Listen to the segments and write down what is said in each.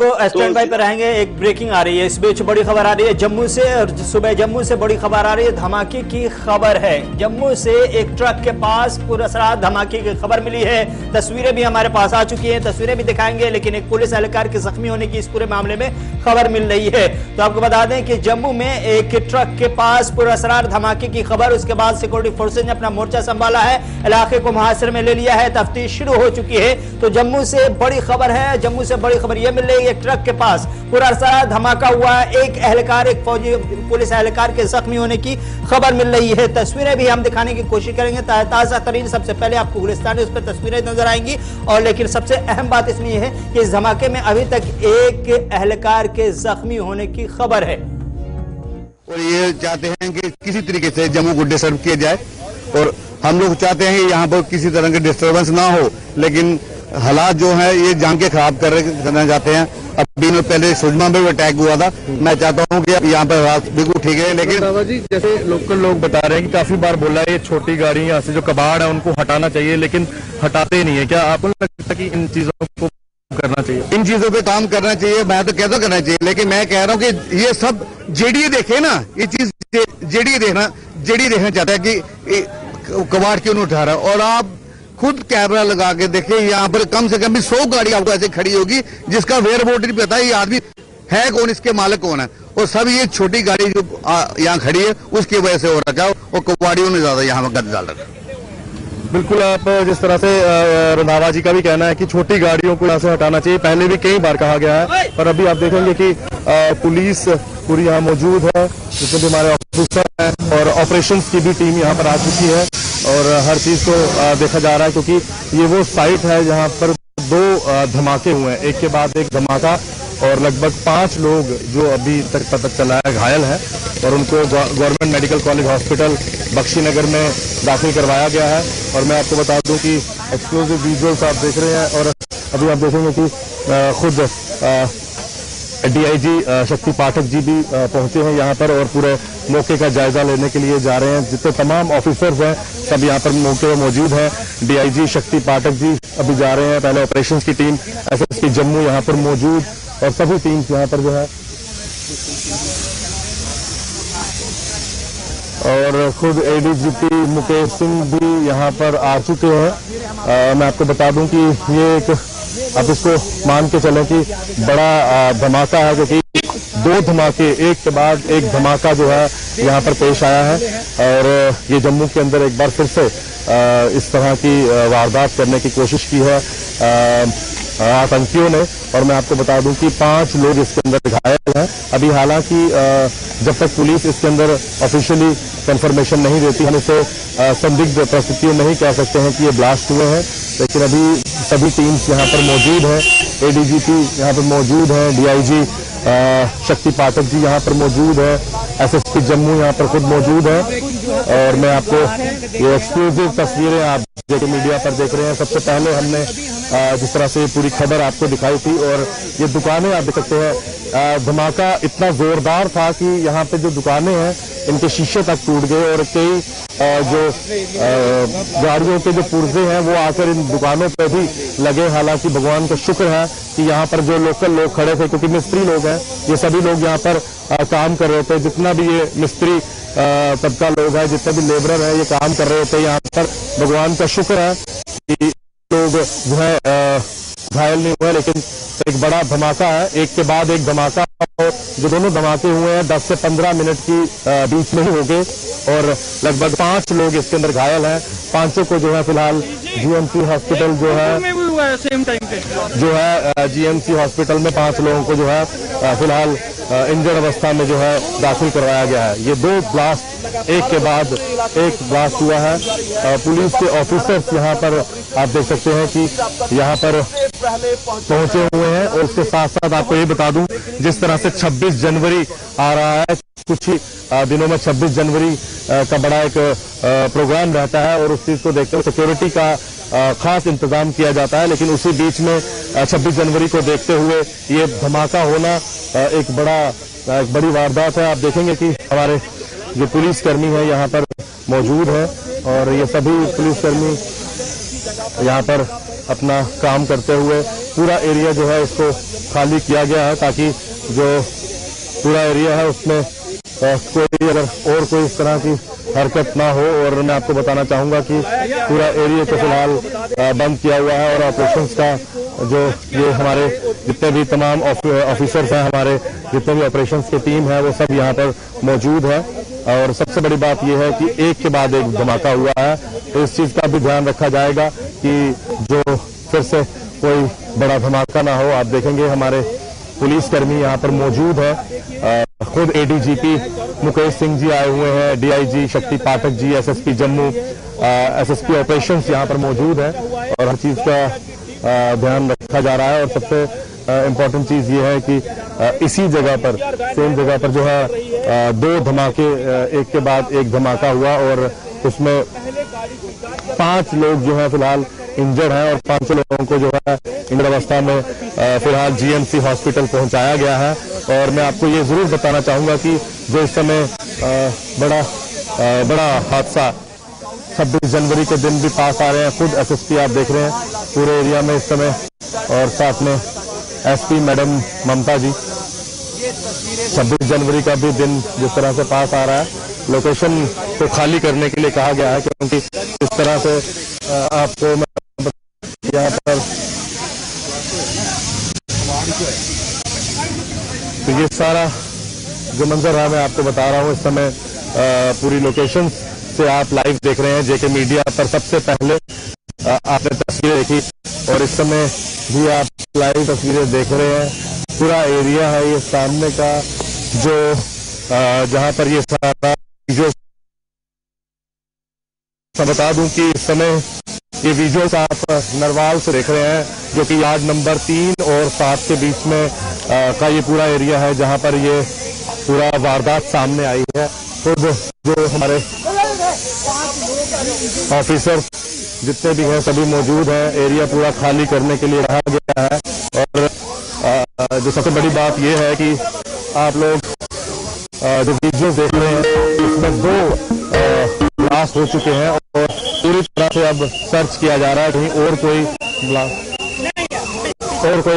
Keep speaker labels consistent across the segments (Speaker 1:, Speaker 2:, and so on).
Speaker 1: Stand by पर रहेंगे। एक ब्रेकिंग आ रही है, इस बीच बड़ी खबर आ रही है जम्मू से। और सुबह जम्मू से बड़ी खबर आ रही है, धमाके की खबर है। जम्मू से एक ट्रक के पास पुरअसरार धमाके की खबर मिली है। तस्वीरें भी हमारे पास आ चुकी हैं, तस्वीरें भी दिखाएंगे, लेकिन एक पुलिस एहलकार के जख्मी होने की इस पूरे मामले में खबर मिल रही है। तो आपको बता दें कि जम्मू में एक ट्रक के पास पुरअसरार धमाके की खबर, उसके बाद सिक्योरिटी फोर्सेज ने अपना मोर्चा संभाला है, इलाके को मुहासरे में ले लिया है, तफ्तीश शुरू हो चुकी है। तो जम्मू से बड़ी खबर है, जम्मू से बड़ी खबर यह मिल रही है, एक ट्रक के पास पुरअसरार धमाका हुआ है। एक एहलकार, एक फौजी पुलिस एहलकार के जख्मी होने की खबर मिल रही है। तस्वीरें भी हम दिखाने की कोशिश करेंगे, ताजा तरीन सबसे पहले आपको गुलिस्तान उस पर तस्वीरें नजर आएंगी। और लेकिन सबसे अहम बात इसमें यह है कि इस धमाके में अभी तक एक एहलकार के जख्मी होने की खबर है।
Speaker 2: और ये चाहते हैं कि किसी तरीके से जम्मू को डिस्टर्ब किया जाए, और हम लोग चाहते हैं यहाँ पर किसी तरह के डिस्टर्बेंस ना हो, लेकिन हालात जो है ये जान के खराब करना चाहते हैं। अभी पहले सुजमा में भी अटैक हुआ था। मैं चाहता हूँ कि यहाँ पर हालात बिल्कुल ठीक है, लेकिन
Speaker 3: बाबा जी जैसे लोकल लोग बता रहे हैं कि काफी बार बोला है ये छोटी गाड़ी यहाँ से जो कबाड़ है उनको हटाना चाहिए, लेकिन हटाते नहीं है। क्या आपको लगता है कि इन चीजों को करना चाहिए?
Speaker 2: इन चीजों पे काम करना चाहिए, मैं तो कहता करना चाहिए, लेकिन मैं कह रहा हूँ कि ये सब जेडीए देखे ना, ये चीज जेडीए देखना चाहता है कि कबाड़ क्यों नहीं उठा रहा। और आप खुद कैमरा लगा के देखिए, यहाँ पर कम से कम भी 100 गाड़ी आपको ऐसे खड़ी होगी जिसका वेयर बोर्ड नहीं पता ये आदमी है कौन, इसके मालिक कौन है। और सब ये छोटी गाड़ी जो यहाँ खड़ी है उसकी वजह से हो रखा है, और कबाड़ियों ने ज्यादा यहाँ पर गंद डाल रखा है।
Speaker 3: बिल्कुल, आप जिस तरह से रंधावा जी का भी कहना है कि छोटी गाड़ियों को यहाँ से हटाना चाहिए, पहले भी कई बार कहा गया है, पर अभी आप देखेंगे कि पुलिस पूरी यहाँ मौजूद है, जिसमें भी हमारे ऑफिसर हैं और ऑपरेशंस की भी टीम यहाँ पर आ चुकी है, और हर चीज को देखा जा रहा है, क्योंकि ये वो साइट है जहाँ पर 2 धमाके हुए हैं, एक के बाद एक धमाका, और लगभग 5 लोग जो अभी तक पता चला है घायल हैं, और उनको government medical college hospital Bakshi Nagar में दाखिल करवाया गया है। और मैं आपको बता दूं कि एक्सक्लूसिव विजुअल्स आप देख रहे हैं, और अभी आप देखेंगे कि खुद डीआईजी शक्ति पाठक जी भी पहुंचे हैं यहाँ पर, और पूरे मौके का जायजा लेने के लिए जा रहे हैं। जितने तमाम ऑफिसर्स हैं सब यहाँ पर मौके पर मौजूद हैं। डीआईजी शक्ति पाठक जी अभी जा रहे हैं, पहले ऑपरेशंस की टीम एसएसपी जम्मू यहाँ पर मौजूद, और सभी टीम्स यहाँ पर जो है, और खुद एडीजीपी मुकेश सिंह भी यहाँ पर आ चुके हैं। मैं आपको बता दूं कि ये एक, आप इसको मान के चलें कि बड़ा धमाका है, क्योंकि 2 धमाके एक के बाद एक धमाका जो है यहाँ पर पेश आया है, और ये जम्मू के अंदर एक बार फिर से इस तरह की वारदात करने की कोशिश की है आतंकियों ने। और मैं आपको बता दूं कि 5 लोग इसके अंदर घायल हैं। अभी हालांकि जब तक पुलिस इसके अंदर ऑफिशियली कंफर्मेशन नहीं देती, हम इसे संदिग्ध परिस्थितियों में ही कह सकते हैं कि ये ब्लास्ट हुए हैं, लेकिन अभी सभी टीम्स यहाँ पर मौजूद हैं। एडीजीपी यहाँ पर मौजूद हैं, डीआईजी शक्ति पाठक जी यहाँ पर मौजूद है, एसएसपी जम्मू यहाँ पर खुद मौजूद है। और मैं आपको ये एक्सक्लूसिव तस्वीरें आप जो मीडिया पर देख रहे हैं, सबसे पहले हमने जिस तरह से पूरी खबर आपको दिखाई थी, और ये दुकानें आप देख सकते हैं, धमाका इतना जोरदार था कि यहाँ पे जो दुकानें हैं इनके शीशे तक टूट गए, और कई जो गाड़ियों के जो पुर्जे हैं वो आकर इन दुकानों पे भी लगे। हालांकि भगवान का शुक्र है कि यहाँ पर जो लोकल लोग खड़े थे, क्योंकि मिस्त्री लोग हैं, ये सभी लोग यहाँ पर काम कर रहे थे, जितना भी ये मिस्त्री तबका लोग हैं, जितने भी लेबरर हैं, ये काम कर रहे थे यहाँ पर। भगवान का शुक्र है कि लोग जो है घायल नहीं हुए, लेकिन एक बड़ा धमाका है, एक के बाद एक धमाका, और जो दोनों धमाके हुए हैं 10 से 15 मिनट की बीच में ही हो गए, और लगभग 5 लोग इसके अंदर घायल हैं। 500 को जो है फिलहाल जीएमसी हॉस्पिटल जो है जीएमसी हॉस्पिटल में 5 लोगों को जो है फिलहाल इंजर्ड अवस्था में जो है दाखिल करवाया गया है। ये 2 ब्लास्ट एक के बाद एक ब्लास्ट हुआ है। पुलिस के ऑफिसर्स यहाँ पर आप देख सकते हैं कि यहाँ पर पहुंचे हुए हैं, और उसके साथ साथ आपको ये बता दूं, जिस तरह से 26 जनवरी आ रहा है, कुछ ही दिनों में 26 जनवरी का बड़ा एक प्रोग्राम रहता है, और उस चीज को देखते हुए सिक्योरिटी का खास इंतजाम किया जाता है। लेकिन उसी बीच में 26 जनवरी को देखते हुए ये धमाका होना एक बड़ी वारदात है। आप देखेंगे कि हमारे जो पुलिसकर्मी है यहाँ पर मौजूद है, और ये सभी पुलिसकर्मी यहाँ पर अपना काम करते हुए पूरा एरिया जो है उसको खाली किया गया है, ताकि जो पूरा एरिया है उसमें कोई अगर और कोई इस तरह की हरकत ना हो। और मैं आपको बताना चाहूंगा कि पूरा एरिया को फिलहाल बंद किया हुआ है और ऑपरेशंस का जो ये हमारे जितने भी तमाम ऑफिसर्स हैं, हमारे जितने भी ऑपरेशंस की टीम है, वो सब यहाँ पर मौजूद है। और सबसे बड़ी बात यह है कि एक के बाद एक धमाका हुआ है, तो इस चीज का भी ध्यान रखा जाएगा कि जो फिर से कोई बड़ा धमाका ना हो। आप देखेंगे हमारे पुलिसकर्मी यहाँ पर मौजूद है, खुद एडीजीपी मुकेश सिंह जी आए हुए हैं, डीआईजी शक्ति Pathak ji, SSP Jammu, SSP operations यहाँ पर मौजूद है और हर चीज का ध्यान रखा जा रहा है। और सबसे इम्पोर्टेंट चीज ये है कि इसी जगह पर, सेम जगह पर जो है 2 धमाके एक के बाद एक धमाका हुआ और उसमें 5 लोग जो है फिलहाल इंजर्ड हैं और 5 लोगों को जो है इंजर्ड अवस्था में फिलहाल जीएमसी हॉस्पिटल पहुंचाया गया है। और मैं आपको ये जरूर बताना चाहूंगा कि जो इस समय बड़ा हादसा 26 जनवरी के दिन भी पास आ रहे हैं, खुद एसएसपी आप देख रहे हैं पूरे एरिया में इस समय, और साथ में एसपी मैडम ममता जी। 26 जनवरी का भी दिन जिस तरह से पास आ रहा है, लोकेशन को खाली करने के लिए कहा गया है, क्योंकि इस तरह से आपको मैं यहाँ पर तो ये सारा जो मंजर है मैं आपको बता रहा हूँ इस समय पूरी लोकेशन से आप लाइव देख रहे हैं। जेके मीडिया पर सबसे पहले आपने तस्वीरें देखी और इस समय भी आप लाइव तस्वीरें देख रहे हैं। पूरा एरिया है ये सामने का, जो जहां पर ये सारा जो बता दूं कि इस समय ये विजुअल्स आप नरवाल से देख रहे हैं, जो कि यार्ड नंबर 3 और 7 के बीच में का ये पूरा एरिया है, जहां पर ये पूरा वारदात सामने आई है। खुद जो हमारे ऑफिसर जितने भी हैं सभी मौजूद हैं, एरिया पूरा खाली करने के लिए रखा गया है। और जो सबसे बड़ी बात यह है कि आप लोग जो विजुअल्स देख रहे हैं इसमें 2 ब्लास्ट हो चुके हैं और पूरी तरह से अब सर्च किया जा रहा है कहीं और कोई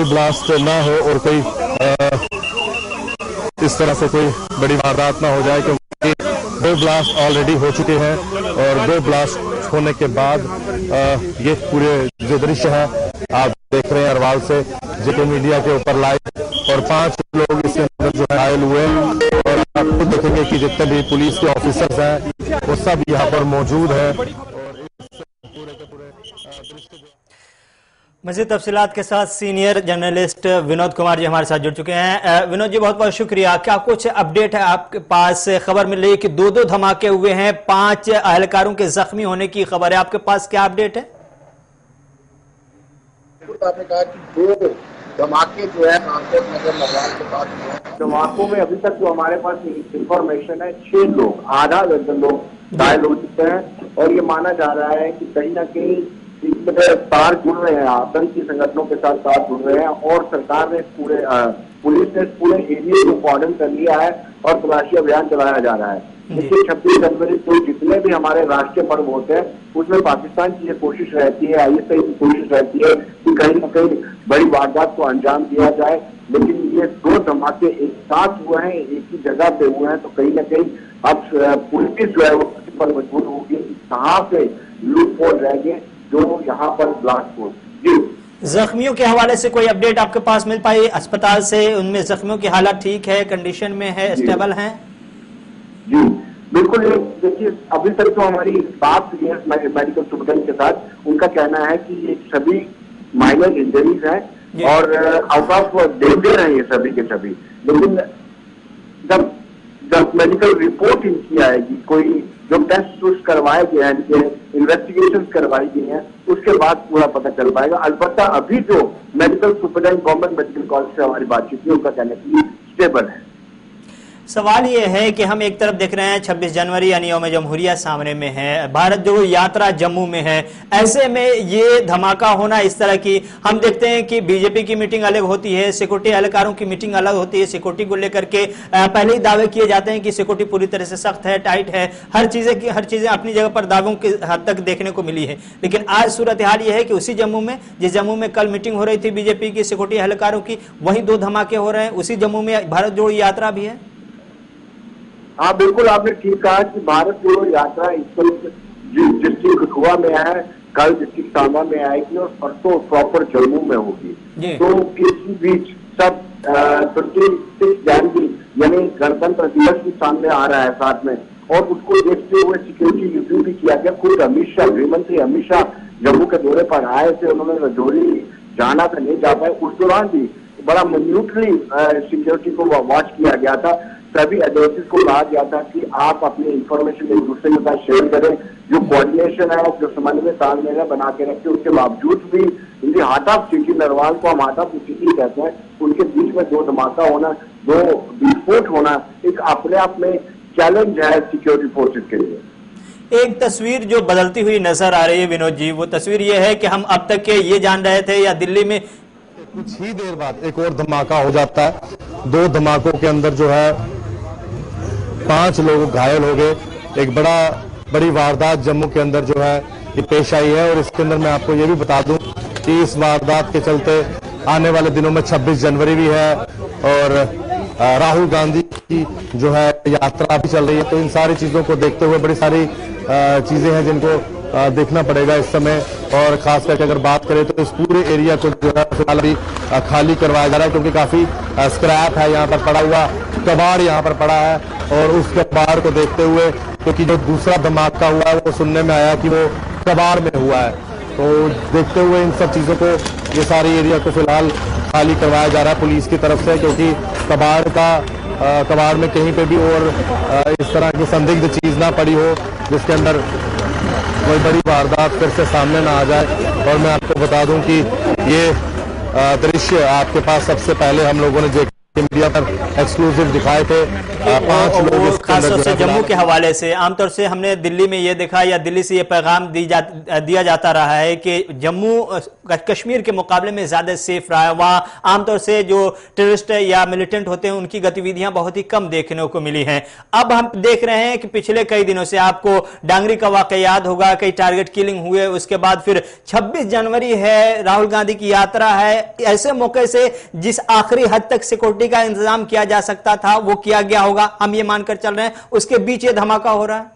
Speaker 3: ब्लास्ट ना हो और कोई इस तरह से कोई बड़ी वारदात ना हो जाए, क्योंकि 2 ब्लास्ट ऑलरेडी हो चुके हैं। और 2 ब्लास्ट होने के बाद ये पूरे जो दृश्य है आप देख रहे हैं अरवाल से जेके मीडिया के ऊपर लाइव, और 5 लोग इसके अंदर जो घायल हुए और आप खुद देखेंगे कि जितने भी पुलिस के ऑफिसर्स हैं वो सब यहाँ पर मौजूद हैं।
Speaker 1: मज़ीद तफसीलात के साथ सीनियर जर्नलिस्ट विनोद कुमार जी हमारे साथ जुड़ चुके हैं। विनोद जी बहुत बहुत शुक्रिया। क्या कुछ अपडेट है आपके पास? खबर मिल रही है कि 2 धमाके हुए हैं, 5 अहलकारों के जख्मी होने की खबर है, आपके पास क्या अपडेट है?
Speaker 4: आपने कहा कि 2 धमाके जो है नगर नरवाल के पास हुए हैं। धमाकों में अभी तक जो हमारे पास इंफॉर्मेशन है 6 लोग, आधा दर्जन लोग घायल हो चुके हैं और ये माना जा रहा है कि कहीं ना कहीं तार जुड़ रहे हैं, आतंकी संगठनों के साथ तार जुड़ रहे हैं। और सरकार ने पुलिस ने पूरे एरिया को कॉर्डन कर लिया है और तलाशी अभियान चलाया जा रहा है। देखिए 26 जनवरी को जितने भी हमारे राष्ट्रीय पर्व होते हैं उसमें पाकिस्तान की ये कोशिश रहती है, आईएसआई की कोशिश रहती है कि कहीं ना कहीं बड़ी वारदात को अंजाम दिया जाए। लेकिन ये 2 धमाके एक साथ हुए हैं, एक ही जगह पे हुए हैं, तो कहीं ना कहीं अब पुलिस जो है वो पर मजबूर होगी कहाँ से लूप होल रह गए जो यहाँ पर ब्लास्ट हो। जी,
Speaker 1: जख्मियों के हवाले से कोई अपडेट आपके पास मिल पाई अस्पताल से? उनमें जख्मियों की हालत ठीक है, कंडीशन में है, स्टेबल हैं?
Speaker 4: जी बिल्कुल। देखिए अभी तक तो हमारी बात हुई है मेडिकल सुपरडेंट के साथ, उनका कहना है कि ये सभी माइनर इंजरीज हैं और आउट ऑफ डेंजर हैं ये सभी के सभी। लेकिन जब मेडिकल रिपोर्ट इनकी आएगी, कोई जो टेस्ट करवाए गए हैं, इन्वेस्टिगेशन करवाई गई हैं, उसके बाद पूरा पता चल पाएगा। अलबत्ता अभी जो medical superintendent government medical college से हमारी बातचीत हुई, उनका कहना है कि स्टेबल है।
Speaker 1: सवाल ये है कि हम एक तरफ देख रहे हैं 26 जनवरी यानी यौम जमहूरिया सामने में है, भारत जोड़ो यात्रा जम्मू में है, ऐसे में ये धमाका होना इस तरह की, हम देखते हैं कि बीजेपी की मीटिंग अलग होती है, सिक्योरिटी एहलकारों की मीटिंग अलग होती है, सिक्योरिटी को लेकर के पहले ही दावे किए जाते हैं कि सिक्योरिटी पूरी तरह से सख्त है, टाइट है, हर चीजें अपनी जगह पर दावों की हद तक देखने को मिली है। लेकिन आज सूरत हाल यह है कि उसी जम्मू में, जिस जम्मू में कल मीटिंग हो रही थी बीजेपी की सिक्योरिटी एहलकारों की, वहीं दो धमाके हो रहे हैं, उसी जम्मू में भारत जोड़ो यात्रा भी है।
Speaker 4: हाँ बिल्कुल, आपने ठीक कहा कि भारत जोड़ो यात्रा इस वक्त डिस्ट्रिक्ट कठुआ में है, कल डिस्ट्रिक्ट सांबा में आएगी और परसों प्रॉपर जम्मू में होगी। तो इसी बीच सब 26 जनवरी यानी गणतंत्र दिवस भी सामने आ रहा है साथ में, और उसको देखते हुए सिक्योरिटी रिव्यू भी किया गया। खुद अमित शाह, गृह मंत्री अमित शाह जम्मू के दौरे पर आए थे, उन्होंने रजौरी जाना था, नहीं जा पाए, उस दौरान भी बड़ा मिन्यूटली सिक्योरिटी को वॉच किया गया था। सभी एजेंसीज को कहा गया था कि आप अपनी इंफॉर्मेशन एक दूसरे के साथ शेयर करें, जो कोऑर्डिनेशन है, जो समन्वय तालमेल बना के रखे। उसके बावजूद भी इनकी हार्ट ऑफ सिटी, नरवाल को हम हार्ट ऑफ सिटी कहते हैं, उनके बीच में दो धमाका होना, दो विस्फोट होना एक अपने आप में चैलेंज है सिक्योरिटी फोर्सेज के लिए।
Speaker 1: एक तस्वीर जो बदलती हुई नजर आ रही है विनोद जी, वो तस्वीर ये है कि हम अब तक के ये जान रहे थे या दिल्ली में
Speaker 3: कुछ ही देर बाद एक और धमाका हो जाता है। दो धमाकों के अंदर जो है 5 लोग घायल हो गए। एक बड़ी वारदात जम्मू के अंदर जो है ये पेश आई है, और इसके अंदर मैं आपको ये भी बता दूं कि इस वारदात के चलते आने वाले दिनों में 26 जनवरी भी है और राहुल गांधी की जो है यात्रा भी चल रही है। तो इन सारी चीजों को देखते हुए बड़ी सारी चीजें हैं जिनको देखना पड़ेगा इस समय, और खास करके अगर बात करें तो इस पूरे एरिया को जो है फिलहाल अभी खाली करवाया जा रहा है, क्योंकि काफी स्क्रैप है यहाँ पर पड़ा हुआ, कबाड़ यहाँ पर पड़ा है, और उस कबाड़ को देखते हुए क्योंकि जो दूसरा धमाका हुआ है वो सुनने में आया कि वो कबाड़ में हुआ है, तो देखते हुए इन सब चीजों को, ये सारी एरिया को फिलहाल खाली करवाया जा रहा है पुलिस की तरफ से, क्योंकि कबाड़ में कहीं पे भी और इस तरह की संदिग्ध चीज ना पड़ी हो जिसके अंदर कोई बड़ी वारदात फिर से सामने ना आ जाए। और मैं आपको बता दूं कि ये दृश्य आपके पास सबसे पहले हम लोगों ने मीडिया पर एक्सक्लूसिव दिखाए थे। 5 लोग
Speaker 1: खासतौर से जम्मू के हवाले से, आमतौर से हमने दिल्ली में ये देखा या दिल्ली से ये पैगाम दिया जाता रहा है कि जम्मू कश्मीर के मुकाबले में ज्यादा सेफ रहा है, वहां आमतौर से जो टेररिस्ट या मिलिटेंट होते हैं उनकी गतिविधियां बहुत ही कम देखने को मिली हैं। अब हम देख रहे हैं कि पिछले कई दिनों से, आपको डांगरी का वाकया याद होगा, कई टारगेट किलिंग हुए, उसके बाद फिर 26 जनवरी है, राहुल गांधी की यात्रा है, ऐसे मौके से जिस आखिरी हद तक सिक्योरिटी का इंतजाम किया जा सकता था वो किया गया होगा, हम ये मानकर चल रहे हैं, उसके बीच ये धमाका हो रहा है।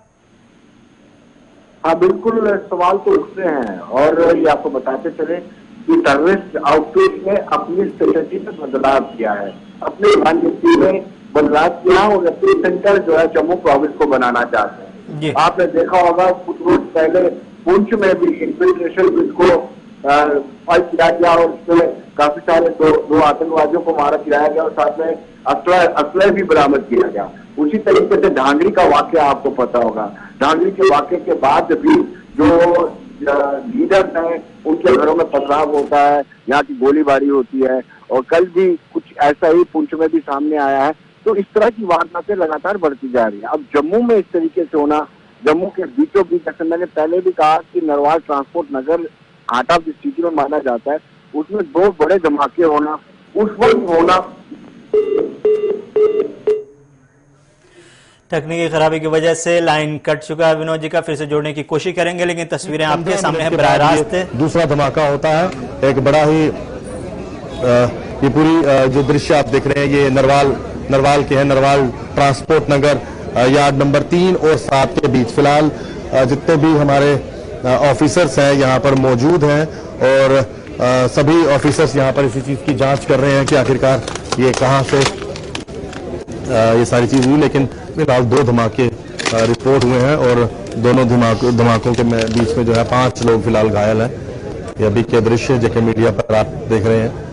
Speaker 4: हाँ बिल्कुल, सवाल तो उठते हैं, और ये आपको बताते चले कि टेररिस्ट आउटफिट ने अपनी स्ट्रेटेजी में बदलाव किया है, अपनी रणनीति में बदलाव किया, और अपनी सेंटर जो है जम्मू प्रोविंस को बनाना चाहते हैं। आपने देखा होगा कुछ रोज पहले पुंछ में भी इन्फिल्ट्रेशन को फाइट किया गया, और उसमें काफी सारे दो आतंकवादियों को मारा गिराया गया, और साथ में असलह भी बरामद किया गया। उसी तरीके से ढांगरी का वाकया आपको पता होगा, ढांगरी के वाकये के बाद भी जो लीडर्स हैं उनके घरों में पथराव होता है, यहाँ की गोलीबारी होती है, और कल भी कुछ ऐसा ही पुंछ में भी सामने आया है। तो इस तरह की वारदातें लगातार बढ़ती जा रही है। अब जम्मू में इस तरीके से होना, जम्मू के बीचों बीच, जैसे मैंने पहले भी कहा कि Narwal transport Nagar heart of the city में माना जाता है, उसमें 2 बड़े धमाके होना, उस वक्त होना।
Speaker 1: तकनीकी खराबी की वजह से लाइन कट चुका है विनोद जी का, फिर से जोड़ने की कोशिश करेंगे, लेकिन तस्वीरें आपके सामने हैं बराह रास्त।
Speaker 3: दूसरा धमाका होता है, एक बड़ा ही ये पूरी जो दृश्य आप देख रहे हैं ये नरवाल के हैं, नरवाल ट्रांसपोर्ट नगर यार्ड नंबर 3 और 7 के बीच। फिलहाल जितने भी हमारे ऑफिसर्स हैं यहाँ पर मौजूद हैं, और सभी ऑफिसर्स यहाँ पर इसी चीज की जांच कर रहे हैं कि आखिरकार ये कहाँ से ये सारी चीज हुई। लेकिन फिलहाल 2 धमाके रिपोर्ट हुए हैं, और दोनों धमाकों के बीच में जो है 5 लोग फिलहाल घायल हैं। ये अभी के दृश्य जेके मीडिया पर आप देख रहे हैं।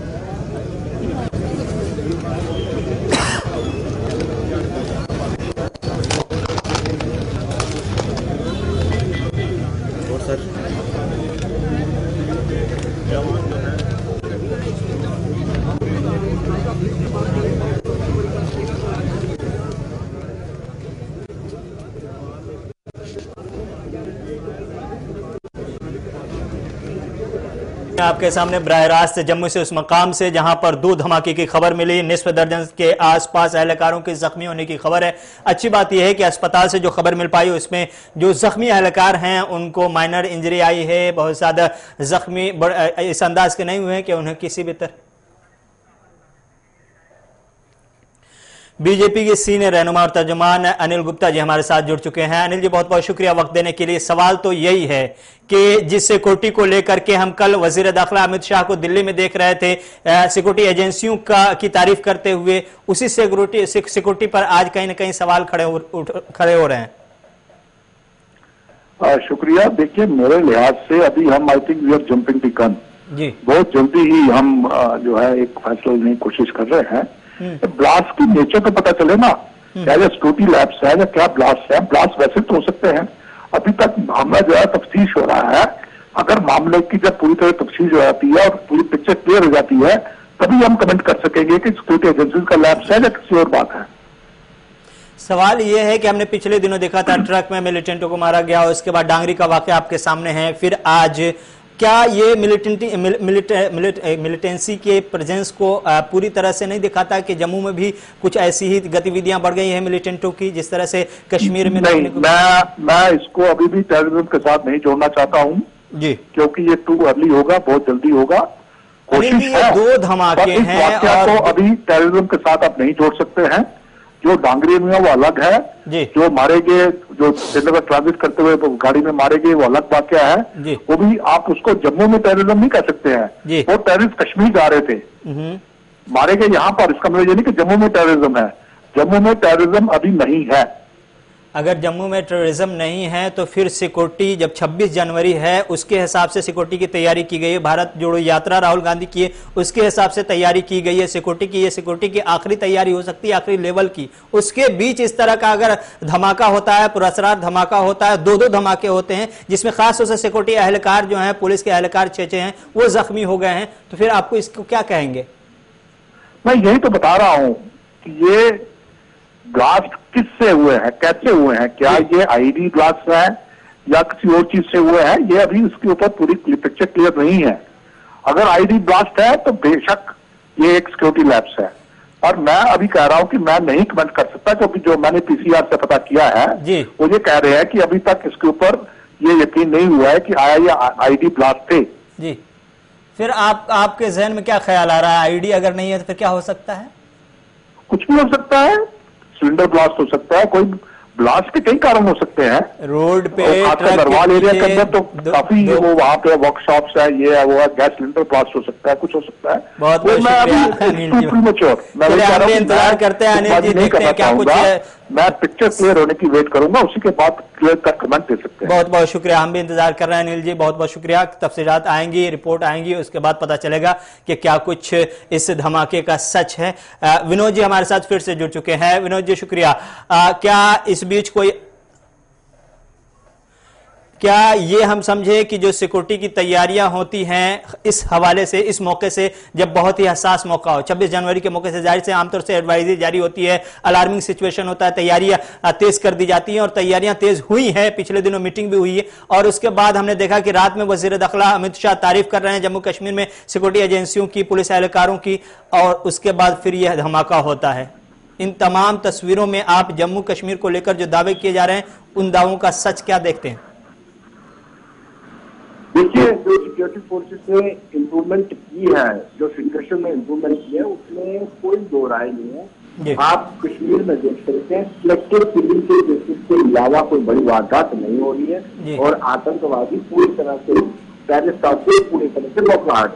Speaker 1: आपके सामने बराह रास्त जम्मू से उस मकाम से जहां पर 2 धमाके की खबर मिली, निस्फ दर्जन के आसपास एहलकारों के जख्मी होने की खबर है। अच्छी बात यह है कि अस्पताल से जो खबर मिल पाई उसमें जो जख्मी एहलकार हैं उनको माइनर इंजरी आई है, बहुत ज्यादा जख्मी इस अंदाज के नहीं हुए हैं कि उन्हें किसी भी तरह। बीजेपी के सीनियर रहनुमा और तर्जुमान अनिल गुप्ता जी हमारे साथ जुड़ चुके हैं। अनिल जी, बहुत बहुत शुक्रिया वक्त देने के लिए। सवाल तो यही है कि जिस सिक्योरिटी को लेकर के हम कल वजीर दाखिला अमित शाह को दिल्ली में देख रहे थे, सिक्योरिटी एजेंसियों की तारीफ करते हुए, उसी सिक्योरिटी पर आज कहीं ना कहीं सवाल खड़े हो रहे हैं।
Speaker 5: शुक्रिया। देखिए, मेरे लिहाज से अभी हम I think we are jumping the gun ji. बहुत जल्दी ही हम जो है एक फैसला लेने की कोशिश कर रहे हैं। ब्लास्ट की नेचर तो पता चले ना, क्या ये सिक्योरिटी लैब्स है या क्या ब्लास्ट है। ब्लास्ट वैसे तो हो सकते हैं, अभी तक मामला जो है तफ्तीश हो रहा है। अगर मामले की जब पूरी तरह तफ्तीश हो जाती है और पूरी पिक्चर क्लियर हो जाती है तभी हम कमेंट कर सकेंगे कि सिक्योरिटी एजेंसीज का लैब्स है या किसी और बात है।
Speaker 1: सवाल यह है कि हमने पिछले दिनों देखा था ट्रक में मिलिटेंटों को मारा गया, उसके बाद डांगरी का वाकया आपके सामने है, फिर आज क्या ये मिलिटेंसी के प्रेजेंस को पूरी तरह से नहीं दिखाता कि जम्मू में भी कुछ ऐसी ही गतिविधियां बढ़ गई हैं मिलिटेंटों की जिस तरह से कश्मीर में?
Speaker 5: नहीं, मैं इसको अभी भी टेररिज्म के साथ नहीं जोड़ना चाहता हूं जी, क्योंकि ये टू अर्ली होगा, बहुत जल्दी होगा। कोशिश है,
Speaker 1: 2 धमाके हैं
Speaker 5: और तो अभी टेररिज्म के साथ आप नहीं जोड़ सकते हैं। जो डांगरी में वो अलग है, जो मारे गए, जो श्रीनगर ट्रांजिट करते हुए गाड़ी में मारे गए वो अलग वाकया है। वो भी आप उसको जम्मू में टेररिज्म नहीं कह सकते हैं। वो टेररिस्ट कश्मीर जा रहे थे, मारे गए यहाँ पर। इसका मतलब ये नहीं कि जम्मू में टेररिज्म है। जम्मू में टेररिज्म अभी नहीं है।
Speaker 1: अगर जम्मू में टेररिज्म नहीं है तो फिर सिक्योरिटी, जब 26 जनवरी है उसके हिसाब से सिक्योरिटी की तैयारी की गई है। भारत जोड़ो यात्रा राहुल गांधी की है, उसके हिसाब से तैयारी की गई है सिक्योरिटी की। ये सिक्योरिटी की आखिरी तैयारी हो सकती है, आखिरी लेवल की। उसके बीच इस तरह का अगर धमाका होता है, पुरस्कार धमाका होता है, 2 धमाके होते हैं जिसमें खासतौर से सिक्योरिटी एहलकार जो है, पुलिस के एहलकार 6 हैं, वो जख्मी हो गए हैं, तो फिर आपको इसको क्या कहेंगे?
Speaker 5: मैं यही तो बता रहा हूं कि ये ब्लास्ट किससे हुए हैं, कैसे हुए हैं, क्या ये आईडी ब्लास्ट है या किसी और चीज से हुए हैं, ये अभी इसके ऊपर पूरी पिक्चर क्लियर नहीं है। अगर आईडी ब्लास्ट है तो बेशक ये एक सिक्योरिटी लैब्स है, और मैं अभी कह रहा हूं कि मैं नहीं कमेंट कर सकता क्योंकि जो मैंने पीसीआर से पता किया है वो ये कह रहे हैं कि अभी तक इसके ऊपर ये यकीन नहीं हुआ है कि आया ये आईडी ब्लास्ट थे
Speaker 1: जी। फिर आपके जहन में क्या ख्याल आ रहा है? आईडी अगर नहीं है तो फिर क्या हो सकता है?
Speaker 5: कुछ भी हो सकता है, सिलेंडर ब्लास्ट हो सकता है, कोई ब्लास्ट के कई कारण हो सकते हैं।
Speaker 1: रोड पे
Speaker 5: गढ़वाल एरिया के अंदर तो काफी वो वहाँ पे वर्कशॉप्स है, ये है वो है, गैस सिलेंडर ब्लास्ट हो सकता है, कुछ हो सकता है।
Speaker 1: बहुत इंतजार करते हैं अनिल जी, देखते हैं क्या कुछ है।
Speaker 5: मैं पिक्चर क्लियर होने की वेट करूंगा, उसी के बाद क्लियर कट कमेंट दे सकते हैं।
Speaker 1: बहुत बहुत शुक्रिया, हम भी इंतजार कर रहे हैं अनिल जी, बहुत बहुत शुक्रिया। तफसीलात आएंगी, रिपोर्ट आएंगी, उसके बाद पता चलेगा कि क्या कुछ इस धमाके का सच है। विनोद जी हमारे साथ फिर से जुड़ चुके हैं। विनोद जी शुक्रिया। क्या इस बीच क्या ये हम समझे कि जो सिक्योरिटी की तैयारियां होती हैं इस हवाले से, इस मौके से, जब बहुत ही हसास मौका हो, 26 जनवरी के मौके से जाहिर से आमतौर से एडवाइजरी जारी होती है, अलार्मिंग सिचुएशन होता है, तैयारियां तेज कर दी जाती हैं और तैयारियां तेज हुई हैं। पिछले दिनों मीटिंग भी हुई है और उसके बाद हमने देखा कि रात में वजीर दाखिला अमित शाह तारीफ कर रहे हैं जम्मू कश्मीर में सिक्योरिटी एजेंसियों की, पुलिस एहलकारों की, और उसके बाद फिर यह धमाका होता है। इन तमाम तस्वीरों में आप जम्मू कश्मीर को लेकर जो दावे किए जा रहे हैं उन दावों का सच क्या देखते हैं?
Speaker 4: देखिए, जो सिक्योरिटी फोर्सेस ने इम्प्रूवमेंट की है, जो सिचुएशन में इम्प्रूवमेंट की है, उसमें कोई दो राय नहीं है। आप कश्मीर में देख सकते हैं सिलेक्टेड किलिंग के बेसिस के अलावा कोई बड़ी वारदात नहीं हो रही है और आतंकवादी पूरी तरह से पूरी तरह से बौखलाहट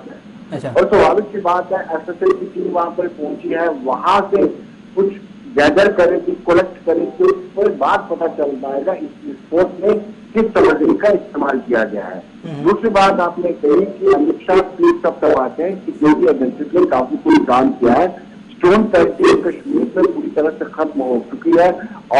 Speaker 4: है। और स्वाभाविक सी बात है, एसएसएल की टीम वहां पर पहुंची है, वहां से कुछ गैदर करेगी, कलेक्ट करेगी, कोई बात पता चल पाएगा इस विस्फोट में किस तरीके का इस्तेमाल किया गया है। दूसरी बात आपने कही कि अमित शाह प्लीज सब करवाते हैं कि जो भी एजेंसी ने काफी कोई काम किया है, स्टोन तहरीर कश्मीर में पूरी तरह से खत्म हो चुकी है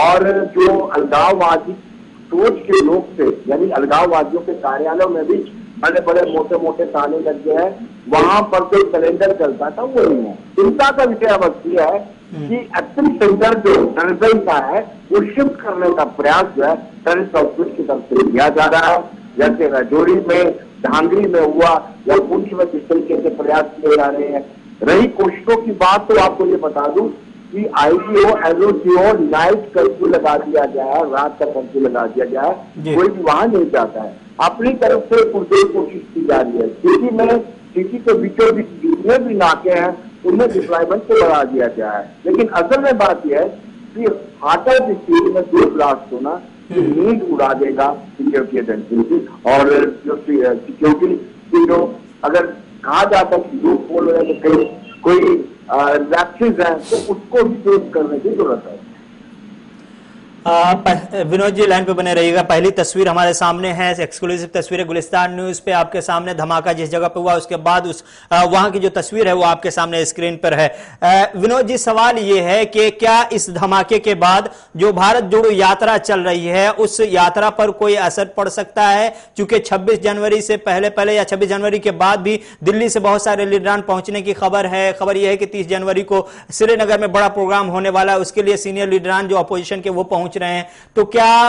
Speaker 4: और जो अलगाववादी सोच के लोग थे, यानी अलगाववादियों के कार्यालयों में भी बड़े बड़े मोटे मोटे ताले लग गए हैं, वहां पर जो कैलेंडर चलता था वो नहीं है। चिंता का विषय अब यह है कि एक्चुअली सेंटर जो टेररिज्म का है वो शिफ्ट करने का प्रयास जो है टेररिस्ट आउटफिट की तरफ से किया जा रहा है। जैसे राजौरी में धांगरी में हुआ या पुंछ में जिस तरीके से प्रयास किए जा रहे हैं। रही कोशिशों की बात, तो आपको ये बता दूं कि आईजीओ एसओसीओ नाइट कर्फ्यू लगा दिया गया है, रात का कर्फ्यू लगा दिया गया है, कोई भी वहां नहीं जाता है। अपनी तरफ से पुरजोर कोशिश की जा रही है। सिटी के बीचों बीच जितने भी नाके हैं उनमें डिप्लॉयमेंट को बढ़ा दिया गया है। लेकिन असल में बात यह है कि हाटा की स्थिति में 2 ब्लास्ट होना नींद उड़ा देगा सिक्योरिटी एजेंसी की, और जो सिक्योरिटी की जो अगर कहा जाता है कि लूप होल है तो कहीं कोई लैप्सेस है तो उसको भी फेस करने की जरूरत है।
Speaker 1: विनोद जी लाइन पे बने रहिएगा। पहली तस्वीर हमारे सामने है, एक्सक्लूसिव तस्वीर है गुलिस्तान न्यूज पे आपके सामने। धमाका जिस जगह पे हुआ उसके बाद वहां की जो तस्वीर है वो आपके सामने स्क्रीन पर है। विनोद जी, सवाल ये है कि क्या इस धमाके के बाद जो भारत जोड़ो यात्रा चल रही है उस यात्रा पर कोई असर पड़ सकता है? क्योंकि 26 जनवरी से पहले या 26 जनवरी के बाद भी दिल्ली से बहुत सारे लीडरान पहुंचने की खबर है। खबर यह है कि 30 जनवरी को श्रीनगर में बड़ा प्रोग्राम होने वाला है, उसके लिए सीनियर लीडरान जो अपोजिशन के वो पहुंच रहे हैं। तो क्या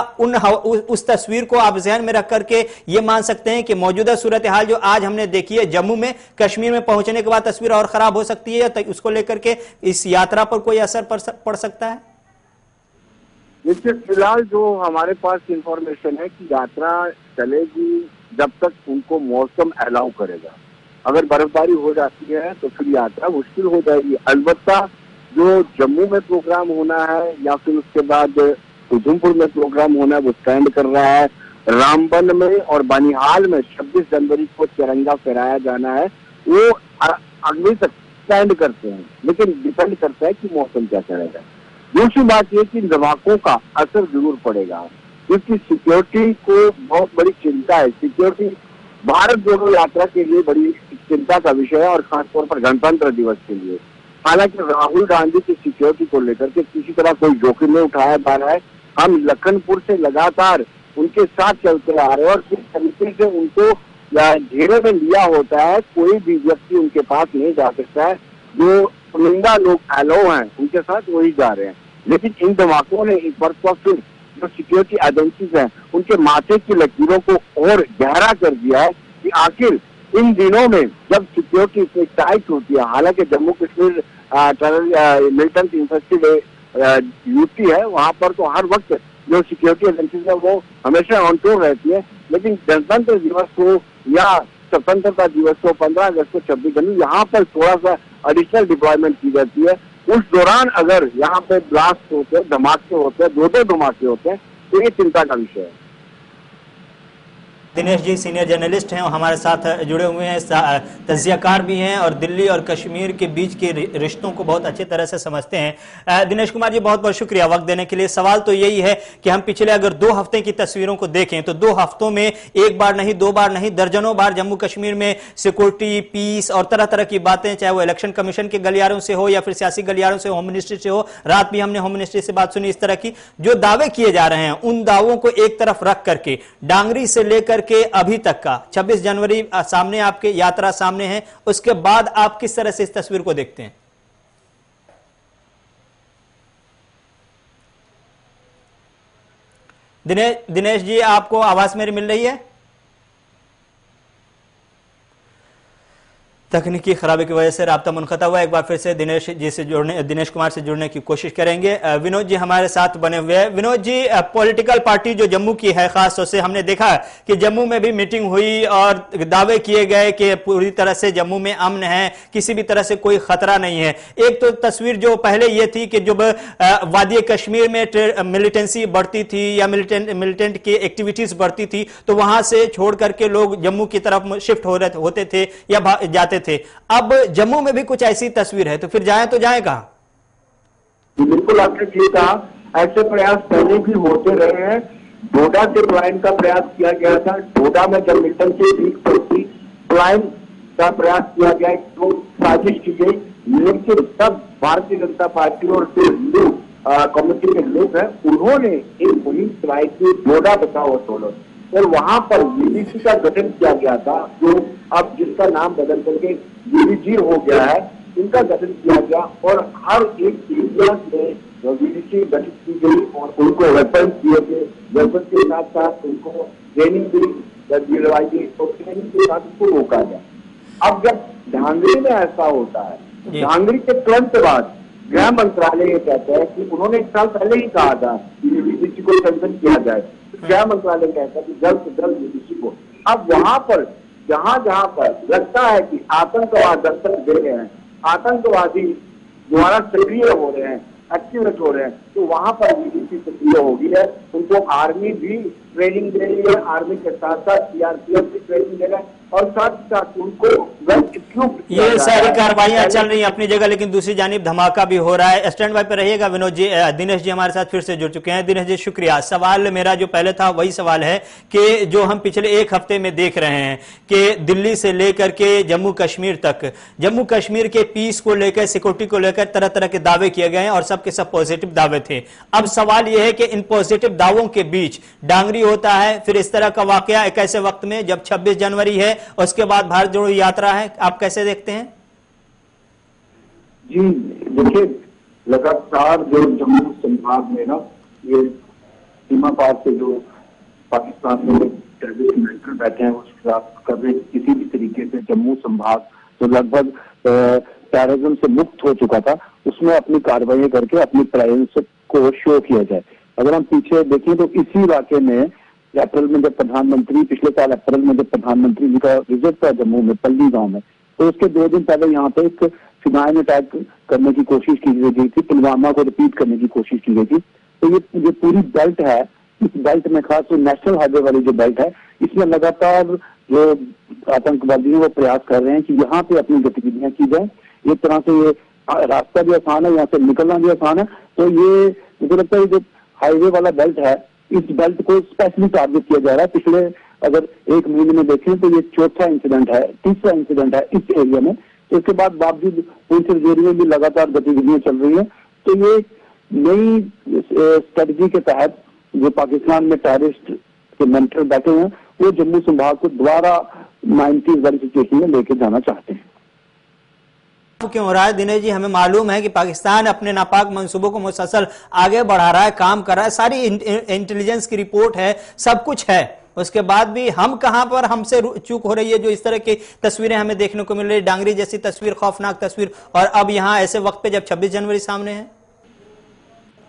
Speaker 1: उस तस्वीर को आप ध्यान में रख करके ये मान सकते हैं कि मौजूदा सूरत हाल जो आज हमने देखी है जम्मू में, कश्मीर में पहुंचने के बाद तस्वीर और खराब हो सकती है, या उसको लेकर के इस यात्रा पर कोई असर पड़ सकता है?
Speaker 5: देखिए, फिलहाल जो हमारे पास इंफॉर्मेशन है कि यात्रा चलेगी जब तक उनको मौसम अलाउ करेगा। अगर बर्फबारी हो जाती है तो फिर यात्रा मुश्किल हो जाएगी। अलबत्ता जो जम्मू में प्रोग्राम होना है या फिर उसके बाद उधमपुर में प्रोग्राम होना है वो स्टैंड कर रहा है। रामबन में और बनिहाल में 26 जनवरी को तिरंगा फहराया जाना है, वो अगले तक स्टैंड करते हैं, लेकिन डिपेंड करता है कि मौसम क्या करेगा। दूसरी बात यह कि धमाकों का असर जरूर पड़ेगा, क्योंकि सिक्योरिटी को बहुत बड़ी चिंता है। सिक्योरिटी भारत जोड़ो यात्रा के लिए बड़ी चिंता का विषय है, और खासतौर पर गणतंत्र दिवस के लिए। हालांकि राहुल गांधी की सिक्योरिटी को लेकर के किसी तरह कोई जोखिम नहीं उठाया जा रहा है। हम लखनपुर से लगातार उनके साथ चलते आ रहे हैं, और जिस तरीके से उनको घेरे में लिया होता है, कोई भी व्यक्ति उनके पास नहीं जा सकता है। जो चुनिंदा लोग अलाउ हैं उनके साथ वही जा रहे हैं। लेकिन इन धमाकों ने एक बार तो फिर जो सिक्योरिटी एजेंसीज हैं उनके माथे की लकीरों को और गहरा कर दिया है कि आखिर इन दिनों में जब सिक्योरिटी इतनी टाइट होती है, हालांकि जम्मू कश्मीर मिलिटेंट इंफेस्टेड यूटी है, वहां पर तो हर वक्त जो सिक्योरिटी एजेंसीज है वो हमेशा ऑन टूर रहती है, लेकिन गणतंत्र दिवस को या स्वतंत्रता दिवस को 15 अगस्त को 26 जनवरी यहाँ पर थोड़ा सा एडिशनल डिप्लॉयमेंट की जाती है। उस दौरान अगर यहाँ पे ब्लास्ट होते हैं, धमाके होते हैं, 2 धमाके होते हैं, तो ये चिंता का विषय है।
Speaker 1: दिनेश जी सीनियर जर्नलिस्ट हैं और हमारे साथ जुड़े हुए हैं, तज्जियाकार भी हैं और दिल्ली और कश्मीर के बीच के रिश्तों को बहुत अच्छी तरह से समझते हैं। दिनेश कुमार जी, बहुत बहुत शुक्रिया वक्त देने के लिए। सवाल तो यही है कि हम पिछले अगर 2 हफ्ते की तस्वीरों को देखें तो 2 हफ्तों में एक बार नहीं, 2 बार नहीं, दर्जनों बार जम्मू कश्मीर में सिक्योरिटी, पीस और तरह तरह की बातें, चाहे वो इलेक्शन कमीशन के गलियारों से हो या फिर सियासी गलियारों से, होम मिनिस्ट्री से हो। रात भी हमने होम मिनिस्ट्री से बात सुनी। इस तरह की जो दावे किए जा रहे हैं उन दावों को एक तरफ रख करके डांगरी से लेकर के अभी तक का 26 जनवरी सामने, आपके यात्रा सामने है, उसके बाद आप किस तरह से इस तस्वीर को देखते हैं? दिनेश जी, आपको आवाज मेरी मिल रही है? तकनीकी खराबी की वजह से राब्ता मुनक़ता हुआ। एक बार फिर से दिनेश कुमार से जुड़ने की कोशिश करेंगे। विनोद जी हमारे साथ बने हुए हैं। विनोद जी, पॉलिटिकल पार्टी जो जम्मू की है, खास तौर से हमने देखा कि जम्मू में भी मीटिंग हुई और दावे किए गए कि पूरी तरह से जम्मू में अमन है, किसी भी तरह से कोई खतरा नहीं है। एक तो तस्वीर जो पहले ये थी कि जब वादी कश्मीर में मिलिटेंसी बढ़ती थी या मिलिटेंट की एक्टिविटीज बढ़ती थी तो वहां से छोड़ करके लोग जम्मू की तरफ शिफ्ट होते थे या जाते थे। अब जम्मू में भी कुछ ऐसी तस्वीर है, तो फिर जाए तो जाए कहां?
Speaker 4: बिल्कुल आपने ठीक कहा, ऐसे प्रयास पहले भी होते रहे हैं। डोडा से पलायन का प्रयास किया गया था। डोडा में जब मिलिटेंट से पीक पर थी, पलायन का प्रयास किया गया, तो साजिश की गई, लेकिन तब भारतीय जनता पार्टी और जो हिंदू कम्युनिटी के लोग हैं उन्होंने एक मुहिम चलाई थी, डोडा बचाओ आंदोलन, और वहां पर बीडीसी का गठन किया गया था, जो अब जिसका नाम बदल करके बीडीजी हो गया है, इनका गठन किया गया और हर एक एरिया में बीडीसी गठित की गई और उनको वेपन दिए गए। वेपन के साथ साथ उनको ट्रेनिंग दी, रिवायती के साथ उसको रोका जाए। अब जब धांधली में ऐसा होता है, धांधली के तुरंत बाद गृह मंत्रालय ये कहता है कि उन्होंने 1 साल पहले ही कहा था कि यूजीसी को सैंक्शन किया जाए। गृह मंत्रालय कहता है कि जल्द से जल्द यूजीसी को। अब वहां पर जहां जहां पर लगता है कि आतंकवाद दस्तक दे रहे हैं, आतंकवादी द्वारा सक्रिय हो रहे हैं, एक्टिवेट हो रहे हैं, तो वहां पर यूजीसी सक्रिय हो गई है। उनको आर्मी भी ट्रेनिंग दे रही है, आर्मी के साथ साथ सीआरपीएफ भी ट्रेनिंग दे रहा है और साथ साथ उनको
Speaker 1: ये सारी कार्रवाइयां चल रही हैं अपनी जगह, लेकिन दूसरी जानिब धमाका भी हो रहा है। स्टैंड बाय पे रहिएगा। विनोद जी, दिनेश जी हमारे साथ फिर से जुड़ चुके हैं। दिनेश जी शुक्रिया। सवाल मेरा जो पहले था वही सवाल है कि जो हम पिछले 1 हफ्ते में देख रहे हैं कि दिल्ली से लेकर के जम्मू कश्मीर तक, जम्मू कश्मीर के पीस को लेकर, सिक्योरिटी को लेकर तरह तरह के दावे किए गए हैं और सबके सब पॉजिटिव दावे थे। अब सवाल यह है कि इन पॉजिटिव दावों के बीच डांगरी होता है, फिर इस तरह का वाकया एक ऐसे वक्त में जब 26 जनवरी है और उसके बाद भारत जोड़ो यात्रा है, आप कैसे देखते हैं?
Speaker 5: जी देखिए, लगातार जो जम्मू संभाग में ना ये सीमा पार से जो पाकिस्तान में टेररिस्ट मेंटर बैठे हैं उसके साथ कर रहे, किसी भी तरीके से जम्मू संभाग जो लगभग टेररिज्म से मुक्त हो चुका था उसमें अपनी कार्रवाई करके अपनी प्राइवेंस को शो किया जाए। अगर हम पीछे देखें तो इसी इलाके में अप्रैल में जब प्रधानमंत्री, पिछले साल अप्रैल में जब प्रधानमंत्री जी का विजिट था जम्मू में पल्ली गांव में, तो उसके 2 दिन पहले यहाँ पे एक फिनाइल अटैक करने की कोशिश की गई थी, पुलवामा को रिपीट करने की कोशिश की गई थी। तो ये जो पूरी बेल्ट है, इस बेल्ट में खास तो नेशनल हाईवे वाली जो बेल्ट है, इसमें लगातार जो आतंकवादी है वो प्रयास कर रहे हैं कि यहाँ पे अपनी गतिविधियां की जाए। एक तरह से ये रास्ता भी आसान है, यहाँ से निकलना भी आसान है। तो ये मुझे लगता है जो हाईवे वाला बेल्ट है, इस बेल्ट को स्पेशली टारगेट किया जा रहा है। पिछले अगर 1 महीने में देखें तो ये 4था इंसिडेंट है, 3रा इंसिडेंट है इस एरिया में। तो इसके बाद बावजूद पुंछ एरिया में भी लगातार गतिविधियां चल रही है। तो ये नई स्ट्रेटजी के तहत जो पाकिस्तान में टेररिस्ट के मेंटर बैठे हैं वो जम्मू संभाग को दोबारा 90s वाली सिचुएशन में लेके जाना चाहते हैं।
Speaker 1: क्यों हो रहा है दिनेश जी? हमें मालूम है कि पाकिस्तान अपने नापाक मंसूबों को मुसलसल आगे बढ़ा रहा है, काम कर रहा है, सारी इंटेलिजेंस की रिपोर्ट है, सब कुछ है, उसके बाद भी हम कहां पर हमसे चूक हो रही है जो इस तरह की तस्वीरें हमें देखने को मिल रही है, डांगरी जैसी तस्वीर, खौफनाक तस्वीर, और अब यहां ऐसे वक्त पे जब 26 जनवरी सामने है।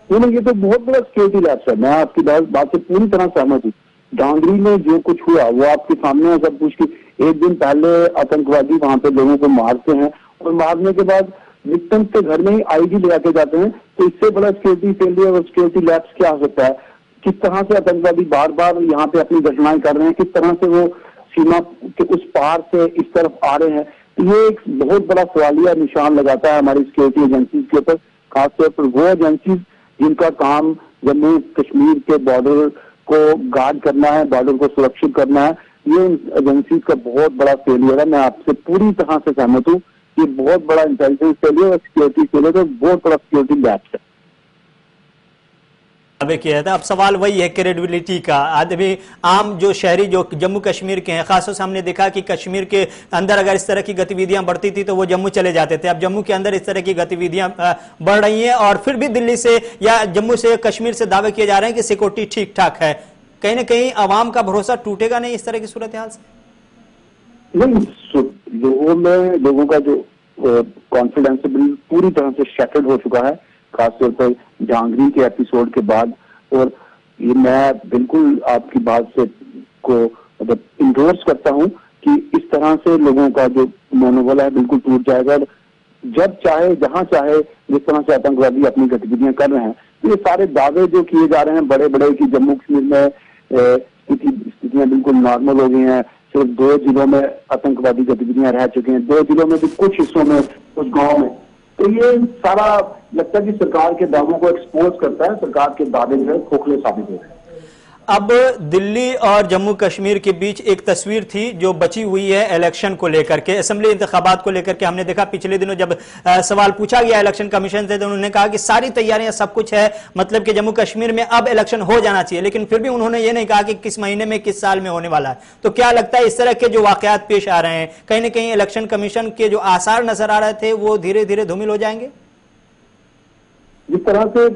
Speaker 5: ये तो बहुत बड़ा सिक्योरिटी लैप्स है। मैं आपकी बात से पूरी तरह सहमत हूँ। डांगरी में जो कुछ हुआ वो आपके सामने है सब कुछ। की 1 दिन पहले आतंकवादी वहां पे लोगों को मारते हैं और मारने के बाद विक्टिम्स के घर में ही आईडी लगा के जाते हैं। तो इससे बड़ा सिक्योरिटी फेलियर और सिक्योरिटी लैप्स क्या हो सकता है? किस तरह से आतंकवादी बार बार यहाँ पे अपनी घटनाएं कर रहे हैं, किस तरह से वो सीमा के उस पार से इस तरफ आ रहे हैं। तो ये एक बहुत बड़ा सवालिया निशान लगाता है हमारी सिक्योरिटी एजेंसीज के ऊपर, खासतौर पर वो एजेंसीज जिनका काम जम्मू कश्मीर के बॉर्डर को गार्ड करना है, बॉर्डर को सुरक्षित करना है। ये एजेंसीज का बहुत बड़ा फेलियर है। मैं आपसे पूरी तरह से सहमत हूँ। ये बहुत बड़ा इंटेलिजेंस फेलियर और सिक्योरिटी फेलियर है, बहुत बड़ा सिक्योरिटी लैप्स है।
Speaker 1: किया था। अब सवाल वही है क्रेडिबिलिटी का। आदमी आम जो शहरी जो जम्मू कश्मीर के हैं, खासतौर से हमने देखा कि कश्मीर के अंदर अगर इस तरह की गतिविधियां बढ़ती थी तो वो जम्मू चले जाते थे। अब जम्मू के अंदर इस तरह की गतिविधियां बढ़ रही हैं और फिर भी दिल्ली से या जम्मू से कश्मीर से दावे किए जा रहे हैं कि सिक्योरिटी ठीक ठाक है। कहीं ना कहीं आवाम का भरोसा टूटेगा नहीं इस तरह की सूरत हाल से?
Speaker 5: नहीं, लोगों का जो कॉन्फिडेंस पूरी तरह से शैटर्ड हो चुका है, खासतौर पर डांगरी के एपिसोड के बाद। और ये मैं बिल्कुल आपकी बात से को मतलब इंडोर्स करता हूं कि इस तरह से लोगों का जो मनोबल है बिल्कुल टूट जाएगा। जब चाहे जहां चाहे जिस तरह से आतंकवादी अपनी गतिविधियां कर रहे हैं, तो ये सारे दावे जो किए जा रहे हैं बड़े बड़े कि जम्मू कश्मीर में स्थितियां बिल्कुल नॉर्मल हो गई हैं, सिर्फ 2 जिलों में आतंकवादी गतिविधियां रह चुकी हैं, 2 जिलों में भी कुछ हिस्सों में, कुछ गाँव में। तो ये सारा लगता है कि सरकार के दावों को एक्सपोज करता है। सरकार के दावे जो है खोखले साबित हो रहे हैं।
Speaker 1: अब दिल्ली और जम्मू कश्मीर के बीच एक तस्वीर थी जो बची हुई है इलेक्शन को लेकर के, असेंबली इंतखाबात को लेकर के। हमने देखा पिछले दिनों जब सवाल पूछा गया इलेक्शन कमीशन से तो उन्होंने कहा कि सारी तैयारियां सब कुछ है, मतलब कि जम्मू कश्मीर में अब इलेक्शन हो जाना चाहिए, लेकिन फिर भी उन्होंने ये नहीं कहा कि किस महीने में किस साल में होने वाला है। तो क्या लगता है इस तरह के जो वाकयात पेश आ रहे हैं, कहीं ना कहीं इलेक्शन कमीशन के जो आसार नजर आ रहे थे वो धीरे धीरे धूमिल हो जाएंगे?
Speaker 5: जिस तरह से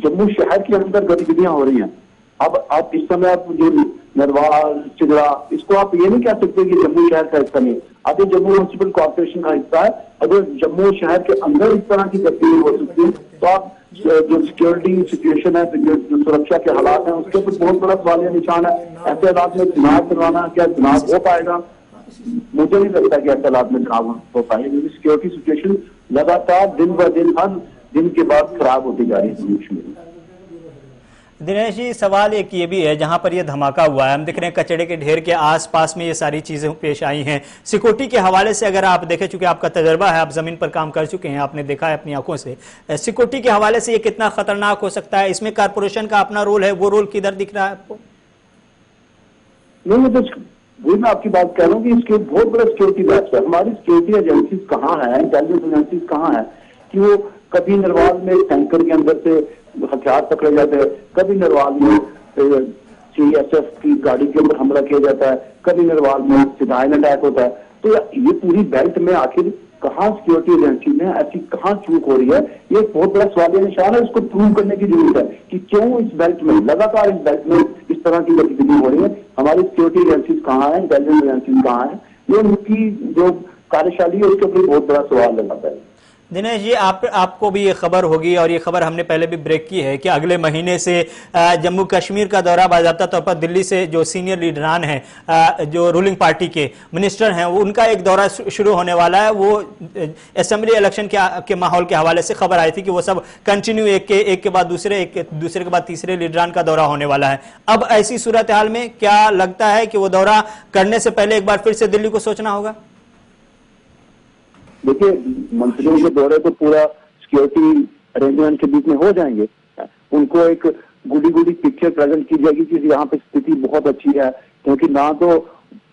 Speaker 5: जम्मू शहर के अंदर गतिविधियां हो रही हैं, अब इस समय आप जो
Speaker 4: नरवाल, चिगड़ा, इसको आप ये नहीं कह सकते कि जम्मू शहर का हिस्सा नहीं। अगर जम्मू म्यूनिसिपल कॉर्पोरेशन का हिस्सा है, अगर जम्मू शहर के अंदर इस तरह की तब्दीली हो सकती है तो आप जो सिक्योरिटी सिचुएशन है, जो सुरक्षा के हालात हैं, उसके ऊपर बहुत बड़ा सवालिया निशान है। ऐसे हालात में चुनाव करवाना, क्या चुनाव हो पाएगा? मुझे नहीं लगता कि ऐसे हालात में चुनाव हो पाएगा, क्योंकि सिक्योरिटी सिचुएशन लगातार दिन ब दिन, हर दिन के बाद खराब होती जा रही है।
Speaker 1: दिनेश जी, सवाल एक ये भी है, जहां पर ये धमाका हुआ है, हम देख रहे हैं कचड़े के ढेर के आसपास में ये सारी चीजें पेश आई हैं। सिक्योरिटी के हवाले से अगर आप देखें, चूंकि आपका तजर्बा है, आप जमीन पर काम कर चुके हैं, आपने देखा है अपनी आंखों से, सिक्योरिटी के हवाले से ये कितना खतरनाक हो सकता है? इसमें कारपोरेशन का अपना रोल है, वो रोल किधर दिख रहा है आपको?
Speaker 4: नहीं, वही मैं आपकी बात कह रहा हूँ कि इसके बहुत बड़ा सिक्योरिटी गैप है। हमारी सिक्योरिटी एजेंसीज कहाँ है, इंटेलिजेंस एजेंसीज कहाँ है कि वो कभी नरवाल में टैंकर के अंदर से हथियार पकड़े जाते हैं, कभी नरवाल में CSF की गाड़ी के ऊपर हमला किया जाता है, कभी नरवाल में सिधाइन अटैक होता है। तो ये पूरी बेल्ट में आखिर कहाँ सिक्योरिटी एजेंसी में ऐसी कहाँ चूक हो रही है? ये बहुत बड़ा सवालिया निशान है। इसको प्रूव करने की जरूरत है कि क्यों इस बेल्ट में लगातार इस बेल्ट में इस तरह की गतिविधि हो रही है। हमारी सिक्योरिटी एजेंसीज कहाँ है, इंटेलिजेंस एजेंसीज कहाँ है? ये उनकी जो कार्यशैली है उसके ऊपर बहुत बड़ा सवाल लगाता है।
Speaker 1: दिनेश जी, आपको भी ये खबर होगी, और ये खबर हमने पहले भी ब्रेक की है, कि अगले महीने से जम्मू कश्मीर का दौरा बाज़ाब्ता तौर पर दिल्ली से जो सीनियर लीडरान हैं, जो रूलिंग पार्टी के मिनिस्टर हैं, वो उनका एक दौरा शुरू होने वाला है। वो असेंबली इलेक्शन के माहौल के हवाले से खबर आई थी कि वो सब कंटिन्यू एक के बाद दूसरे, एक दूसरे के बाद तीसरे लीडरान का दौरा होने वाला है। अब ऐसी सूरत हाल में क्या लगता है कि वो दौरा करने से पहले एक बार फिर से दिल्ली को सोचना होगा?
Speaker 4: देखिए, मंत्रियों के दौरे तो पूरा सिक्योरिटी अरेंजमेंट के बीच में हो जाएंगे। उनको एक गुडी पिक्चर प्रेजेंट की जाएगी कि यहाँ पे स्थिति बहुत अच्छी है, क्योंकि ना तो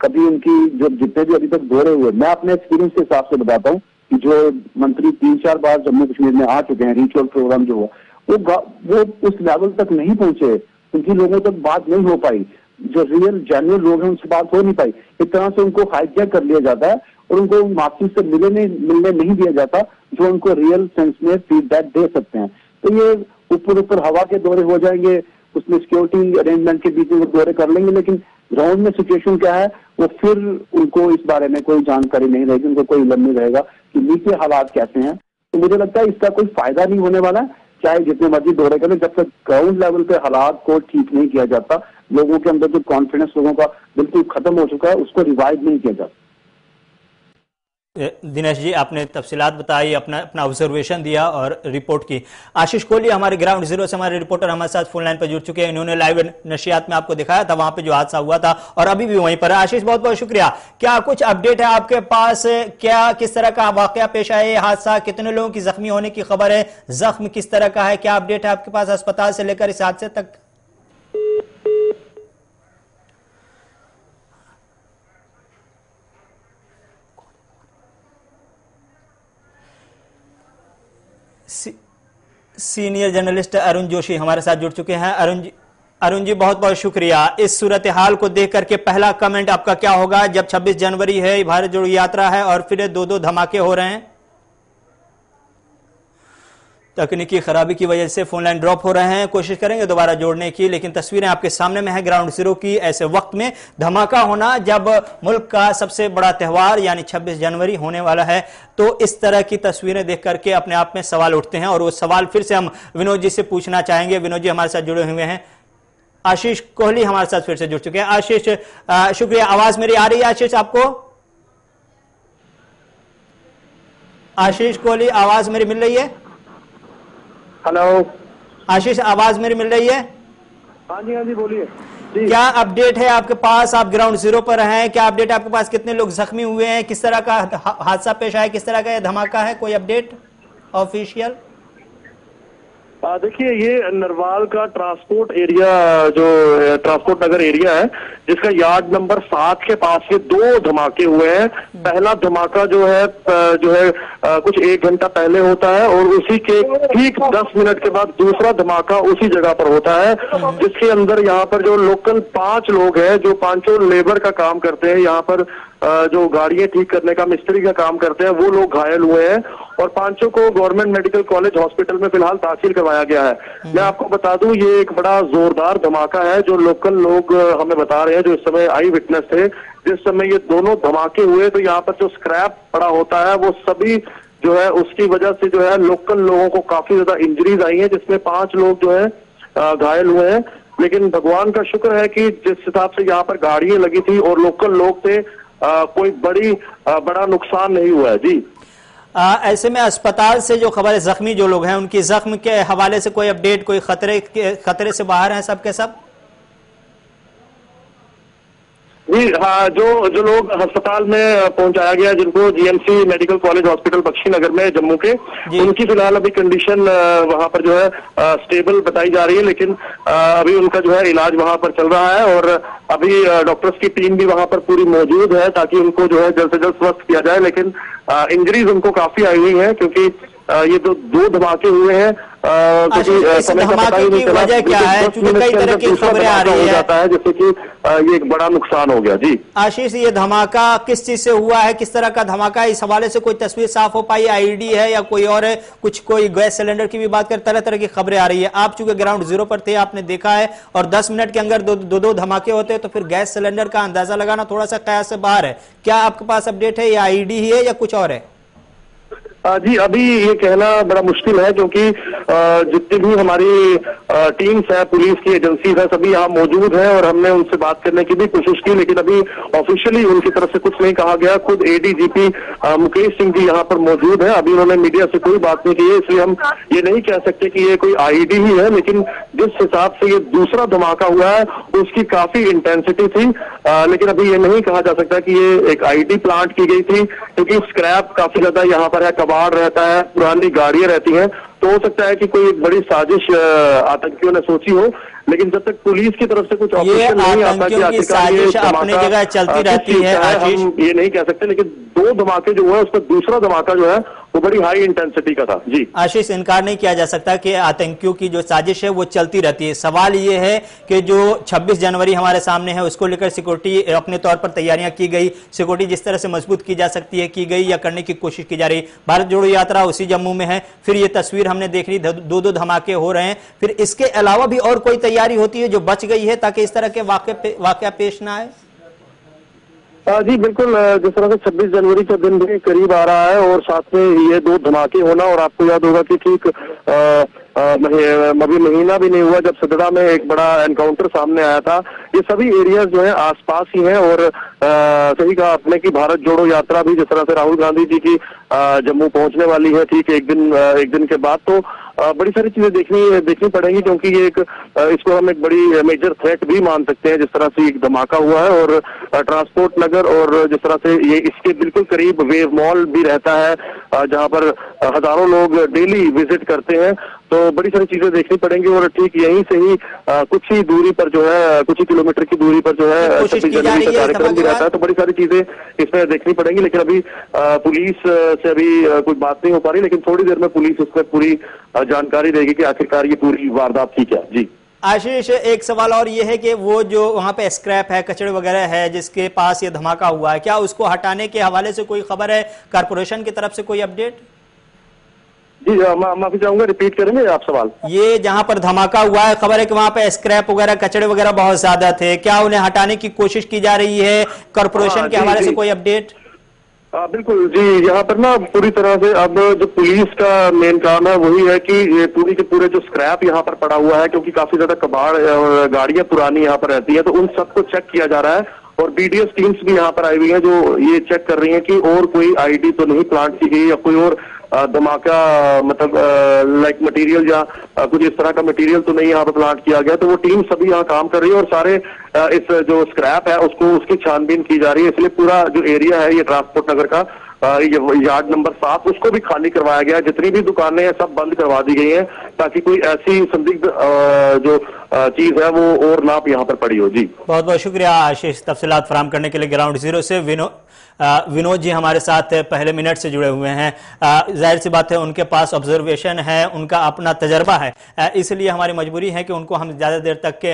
Speaker 4: कभी उनकी जो जितने भी अभी तक दौरे हुए, मैं अपने एक्सपीरियंस के हिसाब से बताता हूँ कि जो मंत्री 3-4 बार जम्मू कश्मीर में आ चुके हैं, रिचुअल प्रोग्राम जो हुआ वो उस लेवल तक नहीं पहुंचे, उनकी लोगों तक बात नहीं हो पाई, जो रियल जेन्युइन लोग हैं उनसे बात हो नहीं पाई। एक तरह से उनको हाईजैक कर लिया जाता है और उनको माफी से मिलने नहीं दिया जाता जो उनको रियल सेंस में फीडबैक दे सकते हैं। तो ये ऊपर हवा के दौरे हो जाएंगे, उसमें सिक्योरिटी अरेंजमेंट के बीच में वो दौरे कर लेंगे, लेकिन ग्राउंड में सिचुएशन क्या है वो फिर उनको इस बारे में कोई जानकारी नहीं रहेगी, उनको कोई इल्म नहीं रहेगा कि नीचे हालात कैसे हैं। तो मुझे लगता है इसका कोई फायदा नहीं होने वाला है, चाहे जितने मर्जी दौरे करें, जब तक ग्राउंड लेवल पे हालात को ठीक नहीं किया जाता, लोगों के अंदर जो कॉन्फिडेंस लोगों का बिल्कुल खत्म हो चुका है, उसको रिवाइव नहीं किया जाता।
Speaker 1: दिनेश जी, आपने तफसीलात बताई, अपना ऑब्जर्वेशन दिया और रिपोर्ट की। आशीष कोहली हमारे ग्राउंड जीरो से हमारे रिपोर्टर हमारे साथ फोन लाइन पर जुड़ चुके हैं। इन्होंने लाइव नशियात में आपको दिखाया था वहां पे जो हादसा हुआ था, और अभी भी वहीं पर है। आशीष, बहुत बहुत शुक्रिया। क्या कुछ अपडेट है आपके पास? क्या किस तरह का वाकया पेश आया ये हादसा? कितने लोगों की जख्मी होने की खबर है? जख्म किस तरह का है? क्या अपडेट है आपके पास अस्पताल से लेकर इस हादसे तक? सीनियर जर्नलिस्ट अरुण जोशी हमारे साथ जुड़ चुके हैं। अरुण जी बहुत बहुत शुक्रिया। इस सूरत हाल को देख करके पहला कमेंट आपका क्या होगा, जब 26 जनवरी है, भारत जोड़ो यात्रा है और फिर 2-2 धमाके हो रहे हैं? तकनीकी खराबी की वजह से फोन लाइन ड्रॉप हो रहे हैं, कोशिश करेंगे दोबारा जोड़ने की, लेकिन तस्वीरें आपके सामने में है ग्राउंड जीरो की। ऐसे वक्त में धमाका होना, जब मुल्क का सबसे बड़ा त्यौहार यानी 26 जनवरी होने वाला है, तो इस तरह की तस्वीरें देख करके अपने आप में सवाल उठते हैं। और वो सवाल फिर से हम विनोद जी से पूछना चाहेंगे। विनोद जी हमारे साथ जुड़े हुए हैं। आशीष कोहली हमारे साथ फिर से जुड़ चुके हैं। आशीष, शुक्रिया। आवाज मेरी आ रही है आशीष आपको? आशीष कोहली, आवाज मेरी मिल रही है?
Speaker 5: हेलो
Speaker 1: आशीष, आवाज मेरी मिल रही है?
Speaker 5: हाँ जी बोलिए।
Speaker 1: क्या अपडेट है आपके पास? आप ग्राउंड जीरो पर हैं, क्या अपडेट है आपके पास? कितने लोग जख्मी हुए हैं? किस तरह का हादसा पेश आया? किस तरह का धमाका है? कोई अपडेट ऑफिशियल?
Speaker 5: देखिए, ये नरवाल का ट्रांसपोर्ट एरिया, जो ट्रांसपोर्ट नगर एरिया है, जिसका यार्ड नंबर 7 के पास ये 2 धमाके हुए हैं। पहला धमाका जो है कुछ 1 घंटा पहले होता है, और उसी के ठीक 10 मिनट के बाद दूसरा धमाका उसी जगह पर होता है, जिसके अंदर यहाँ पर जो लोकल 5 लोग हैं, जो 5 लेबर का काम करते हैं, यहाँ पर जो गाड़ियां ठीक करने का मिस्त्री का काम करते हैं वो लोग घायल हुए हैं और 5 को गवर्नमेंट मेडिकल कॉलेज हॉस्पिटल में फिलहाल तहसील करवाया गया है। मैं आपको बता दूं ये एक बड़ा जोरदार धमाका है जो लोकल लोग हमें बता रहे हैं, जो इस समय आई विटनेस थे। जिस समय ये दोनों धमाके हुए तो यहाँ पर जो स्क्रैप पड़ा होता है वो सभी जो है उसकी वजह से जो है लोकल लोगों को काफी ज्यादा इंजरीज आई है, जिसमें 5 लोग जो है घायल हुए हैं। लेकिन भगवान का शुक्र है कि जिस हिसाब से यहाँ पर गाड़ियां लगी थी और लोकल लोग थे, कोई बड़ा नुकसान नहीं हुआ है। जी
Speaker 1: ऐसे में अस्पताल से जो खबर है, जख्मी जो लोग हैं उनकी जख्म के हवाले से कोई अपडेट, कोई खतरे से बाहर हैं सब के सब?
Speaker 5: जी हाँ, जो लोग अस्पताल में पहुंचाया गया जिनको GMC medical college hospital Bakshi Nagar में जम्मू के, उनकी फिलहाल अभी कंडीशन वहां पर जो है स्टेबल बताई जा रही है, लेकिन अभी उनका जो है इलाज वहां पर चल रहा है और अभी डॉक्टर्स की टीम भी वहां पर पूरी मौजूद है ताकि उनको जो है जल्द से जल्द स्वस्थ किया जाए। लेकिन इंजरीज उनको काफी आई हुई है क्योंकि ये तो 2 धमाके हुए हैं।
Speaker 1: इस धमाके की वजह क्या है? क्योंकि कई तरह की खबरें आ रही है
Speaker 5: जाता है जैसे कि ये एक बड़ा नुकसान हो गया। जी
Speaker 1: आशीष, ये धमाका किस चीज से हुआ है, किस तरह का धमाका है? इस हवाले से कोई तस्वीर साफ हो पाई? आईडी है या कोई और है? कोई गैस सिलेंडर की भी बात कर, तरह तरह की खबरें आ रही है। आप चूंकि ग्राउंड जीरो पर थे, आपने देखा है और 10 मिनट के अंदर दो धमाके होते हैं तो फिर गैस सिलेंडर का अंदाजा लगाना थोड़ा सा कयास से बाहर है। क्या आपके पास अपडेट है? या आईडी ही है या कुछ और है?
Speaker 5: जी अभी ये कहना बड़ा मुश्किल है क्योंकि जितनी भी हमारी टीम्स है, पुलिस की एजेंसीज है, सभी यहाँ मौजूद हैं और हमने उनसे बात करने की भी कोशिश की, लेकिन अभी ऑफिशियली उनकी तरफ से कुछ नहीं कहा गया। खुद एडीजीपी मुकेश सिंह जी यहाँ पर मौजूद है, अभी उन्होंने मीडिया से कोई बात नहीं की है, इसलिए हम ये नहीं कह सकते कि ये कोई आईडी ही है। लेकिन जिस हिसाब से ये दूसरा धमाका हुआ है उसकी काफी इंटेंसिटी थी, लेकिन अभी ये नहीं कहा जा सकता कि ये एक आईडी प्लांट की गई थी क्योंकि स्क्रैप काफी ज्यादा यहाँ पर है, कबाड़ रहता है, पुरानी गाड़ियां रहती हैं, तो हो सकता है कि कोई एक बड़ी साजिश आतंकियों ने सोची हो। लेकिन जब तक पुलिस की तरफ से कुछ ऑपरेशन नहीं आता कि आखिरकार ये
Speaker 1: अपनी जगह चलती रहती है,
Speaker 5: हम ये नहीं कह सकते। लेकिन 2 धमाके जो हुआ उसमें दूसरा धमाका जो है वो बड़ी हाई इंटेंसिटी का था। जी
Speaker 1: आशीष, इनकार नहीं किया जा सकता कि आतंकियों की जो साजिश है वो चलती रहती है। सवाल ये है कि जो 26 जनवरी हमारे सामने है उसको लेकर सिक्योरिटी अपने तौर पर तैयारियां की गई, सिक्योरिटी जिस तरह से मजबूत की जा सकती है की गई या करने की कोशिश की जा रही। भारत जोड़ो यात्रा उसी जम्मू में है, फिर ये तस्वीर हमने देख ली, 2 धमाके हो रहे हैं, फिर इसके अलावा भी और कोई तैयारी होती है जो बच गई है ताकि इस तरह के वाकया पेश ना आए?
Speaker 5: जी बिल्कुल, जिस तरह से 26 जनवरी का दिन भी करीब आ रहा है और साथ में ये 2 धमाके होना, और आपको याद होगा कि ठीक अभी महीना भी नहीं हुआ जब सदड़ा में एक बड़ा एनकाउंटर सामने आया था। ये सभी एरियाज जो है आसपास ही हैं और सही कहा आपने कि भारत जोड़ो यात्रा भी जिस तरह से राहुल गांधी जी की जम्मू पहुंचने वाली है ठीक एक दिन के बाद, तो बड़ी सारी चीजें देखनी पड़ेंगी क्योंकि ये इसको हम एक बड़ी मेजर थ्रेट भी मान सकते हैं। जिस तरह से एक धमाका हुआ है और ट्रांसपोर्ट नगर और जिस तरह से ये इसके बिल्कुल करीब वेव मॉल भी रहता है जहां पर हजारों लोग डेली विजिट करते हैं, तो बड़ी सारी चीजें देखनी पड़ेंगी। और ठीक यहीं से ही कुछ ही दूरी पर जो है, कुछ ही किलोमीटर की दूरी पर जो है 26 जनवरी का कार्यक्रम भी रहता है, तो बड़ी सारी चीजें इसमें देखनी पड़ेंगी। लेकिन अभी पुलिस से अभी कोई बात नहीं हो पा रही, लेकिन थोड़ी देर में पुलिस इसमें पूरी जानकारी देगी कि आखिरकार ये पूरी वारदात थी क्या। जी
Speaker 1: आशीष, एक सवाल और ये है कि वो जो वहां पे स्क्रैप है, कचड़े वगैरह है जिसके पास ये धमाका हुआ है, क्या उसको हटाने के हवाले से कोई खबर है कारपोरेशन की तरफ से, कोई अपडेट?
Speaker 5: जी माफी चाहूंगा, रिपीट करेंगे आप सवाल?
Speaker 1: ये जहां पर धमाका हुआ है, खबर है कि वहां पे स्क्रैप वगैरह, कचड़े वगैरह बहुत ज्यादा थे, क्या उन्हें हटाने की कोशिश की जा रही है कारपोरेशन के हवाले से, कोई अपडेट?
Speaker 5: बिल्कुल जी, यहाँ पर ना पूरी तरह से अब जो पुलिस का मेन काम है वही है कि ये पूरी के पूरे जो स्क्रैप यहाँ पर पड़ा हुआ है, क्योंकि काफी ज्यादा कबाड़ और गाड़ियां पुरानी यहाँ पर रहती है, तो उन सबको चेक किया जा रहा है। और बीडीएस टीम्स भी यहाँ पर आई हुई है जो ये चेक कर रही है कि और कोई आईडी तो नहीं प्लांट की गई या कोई और धमाका मतलब लाइक मटेरियल या कुछ इस तरह का मटेरियल तो नहीं यहाँ पर प्लांट किया गया। तो वो टीम सभी यहाँ काम कर रही है और सारे इस जो स्क्रैप है उसकी छानबीन की जा रही है। इसलिए पूरा जो एरिया है ये ट्रांसपोर्ट नगर का ये यार्ड नंबर 7 उसको भी खाली करवाया गया है। जितनी भी दुकानें हैं सब बंद करवा दी गई हैं ताकि कोई ऐसी संदिग्ध जो चीज है वो और नाप यहाँ पर पड़ी हो। जी
Speaker 1: बहुत बहुत शुक्रिया आशीष, तफसीलात फराहम करने के लिए। ग्राउंड जीरो से विनोद जी हमारे साथ पहले मिनट से जुड़े हुए हैं। जाहिर सी बात है उनके पास ऑब्जर्वेशन है, उनका अपना तजर्बा है, इसलिए हमारी मजबूरी है कि उनको हम ज़्यादा देर तक के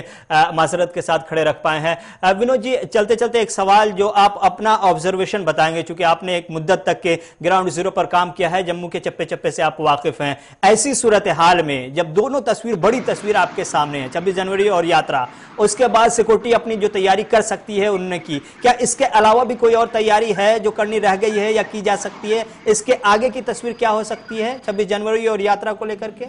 Speaker 1: मासरत के साथ खड़े रख पाए हैं। विनोद जी, चलते चलते एक सवाल जो आप अपना ऑब्जर्वेशन बताएंगे, चूंकि आपने एक मुद्दत तक के ग्राउंड जीरो पर काम किया है, जम्मू के चप्पे चप्पे से आप वाकिफ हैं। ऐसी सूरत हाल में जब दोनों बड़ी तस्वीर आपके सामने है, 26 जनवरी और यात्रा, उसके बाद सिक्योरिटी अपनी जो तैयारी कर सकती है उन्होंने की, क्या इसके अलावा भी कोई और तैयारी है जो करनी रह गई है या की जा सकती है? इसके आगे की तस्वीर क्या हो सकती है 26 जनवरी और यात्रा को लेकर के?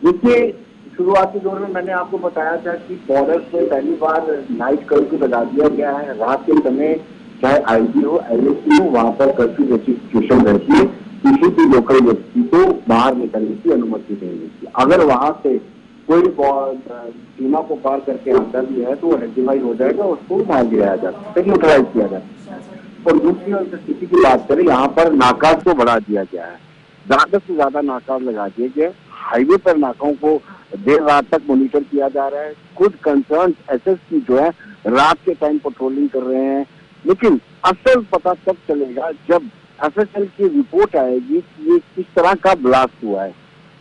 Speaker 4: देखिए, शुरुआती दौर में मैंने आपको बताया था कि बॉर्डर पे पहली बार नाइट कर्फ्यू लगा दिया गया है। रात के समय चाहे आईजी हो, एलएसी हो, वहां पर कर्फ्यू जैसी सिचुएशन रहती है, किसी भी लोकल व्यक्ति को बाहर निकलने की अनुमति नहीं मिलती। अगर वहां से कोई सीमा को पार करके आता भी है तो वो रेक्टिफाई हो जाएगा, उसको मार गिराया जाता है, न्यूट्रलाइज किया जाता है। और दूसरी ओर स्थिति की बात करें, यहाँ पर नाकाज को बढ़ा दिया गया है, ज्यादा से ज्यादा नाकाज लगा दिए गए। हाईवे पर नाकाओं को देर रात तक मॉनिटर किया जा रहा है। खुद कंसर्न एसएसपी जो है रात के टाइम पेट्रोलिंग कर रहे हैं, लेकिन असल पता तब चलेगा जब एफएसएल की रिपोर्ट आएगी कि ये किस तरह का ब्लास्ट हुआ है।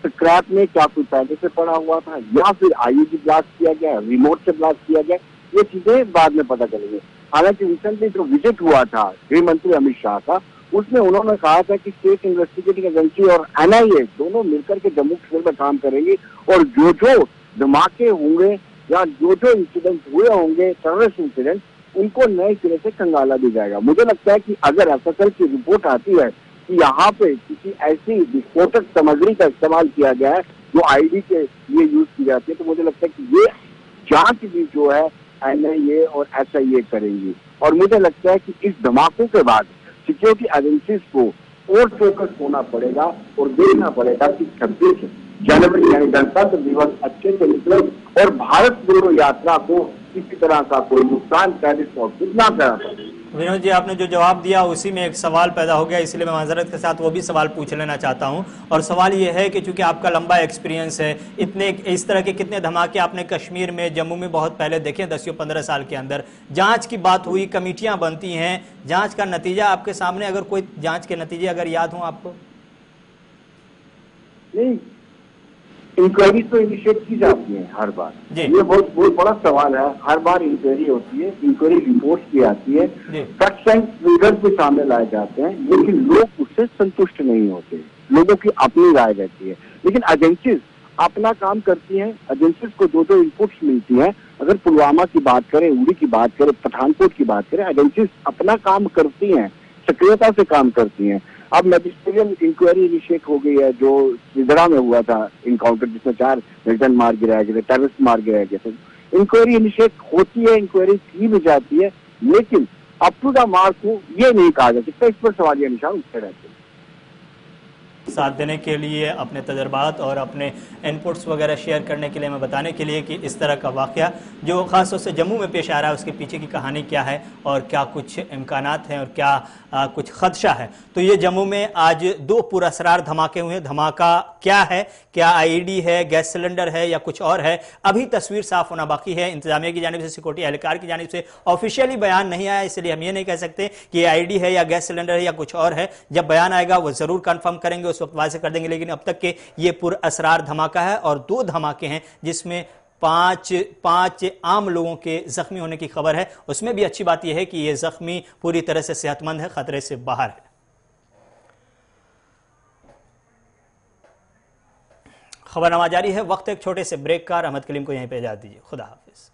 Speaker 4: स्क्रैप में क्या कोई पहले से पड़ा हुआ था या फिर आईईडी ब्लास्ट किया गया, रिमोट से ब्लास्ट किया गया, ये चीजें बाद में पता चलेंगी। हालांकि रिसेंटली जो विजिट हुआ था गृह मंत्री अमित शाह का, उसमें उन्होंने कहा था कि स्टेट इन्वेस्टिगेटिंग एजेंसी और एनआईए दोनों मिलकर के जम्मू कश्मीर में काम करेंगी और जो जो धमाके होंगे या जो जो इंसिडेंट हुए होंगे टेररिस्ट इंसिडेंट, उनको नए सिरे से खंगाला दी जाएगा। मुझे लगता है कि अगर एफएसएल की रिपोर्ट आती है कि यहाँ पे किसी ऐसी विस्फोटक सामग्री का इस्तेमाल किया गया है जो आईडी के लिए यूज की जाती है, तो मुझे लगता है कि ये जांच भी जो है एनआईए और एसआईए करेंगी। और मुझे लगता है कि इस धमाकों के बाद सिक्योरिटी एजेंसीज को और फोकस होना पड़ेगा और देखना पड़ेगा कि 26 जनवरी यानी गणतंत्र दिवस अच्छे से निकले और भारत जोड़ो यात्रा को किसी तरह का कोई नुकसान टेररिस्ट ना करा सके।
Speaker 1: विनोद जी, आपने जो जवाब दिया उसी में एक सवाल पैदा हो गया, इसलिए मैं माजरत के साथ वो भी सवाल पूछ लेना चाहता हूं। और सवाल ये है कि चूंकि आपका लंबा एक्सपीरियंस है, इस तरह के कितने धमाके आपने कश्मीर में, जम्मू में बहुत पहले देखे 10 या 15 साल के अंदर। जांच की बात हुई, कमेटियां बनती हैं, जांच का नतीजा आपके सामने, अगर कोई जांच के नतीजे अगर याद हो आपको?
Speaker 4: नहीं, इंक्वायरी तो इनिशिएट की जाती है हर बार, ये बहुत बड़ा सवाल है। हर बार इंक्वायरी होती है, इंक्वायरी रिपोर्ट की आती है, फैक्ट्स एंड फिगर्स भी सामने लाए जाते हैं, लेकिन लोग उससे संतुष्ट नहीं होते, लोगों की अपनी राय रहती है। लेकिन एजेंसीज अपना काम करती हैं, एजेंसीज को जो इनपुट्स मिलती हैं, अगर पुलवामा की बात करें, उड़ी की बात करें, पठानकोट की बात करें, एजेंसीज अपना काम करती हैं, सक्रियता से काम करती हैं। अब मैजिस्ट्रियल इंक्वायरी इनिशिएट हो गई है, जो सिदड़ा में हुआ था इनकाउंटर जिसमें 4 मिलिटेंट मार गिराए गए थे, टेररिस्ट मार गिराए गए थे। इंक्वायरी इनिशिएट होती है, इंक्वायरी की भी जाती है, लेकिन अप टू द मार्क को ये नहीं कहा जा सकता, इस पर सवालिया निशान उठते रहते हैं।
Speaker 1: साथ देने के लिए, अपने तजर्बात और अपने इनपुट्स वगैरह शेयर करने के लिए, मैं बताने के लिए कि इस तरह का वाक़या जो ख़ास तौर से जम्मू में पेश आ रहा है, उसके पीछे की कहानी क्या है और क्या कुछ इम्कानात हैं और क्या कुछ खदशा है। तो ये जम्मू में आज 2 पुरअसरार धमाके हुए। धमाका क्या है, क्या आईडी है, गैस सिलेंडर है या कुछ और है, अभी तस्वीर साफ होना बाकी है। इंतजामिया की जानिब से, सिक्योरिटी एहलकार की जानिब से ऑफिशियली बयान नहीं आया, इसलिए हम ये नहीं कह सकते कि ये आईडी है या गैस सिलेंडर है या कुछ और है। जब बयान आएगा वो जरूर कंफर्म करेंगे, उस वक्त वाज़ेह कर देंगे। लेकिन अब तक के ये पुरअसरार धमाका है और 2 धमाके हैं जिसमें 5 आम लोगों के जख्मी होने की खबर है। उसमें भी अच्छी बात यह है कि यह जख्मी पूरी तरह से सेहतमंद है, खतरे से बाहर है। खबरनामा जारी है, वक्त एक छोटे से ब्रेक का। अहमद कलीम को यहीं पे इजाजत दीजिए, खुदा हाफिज।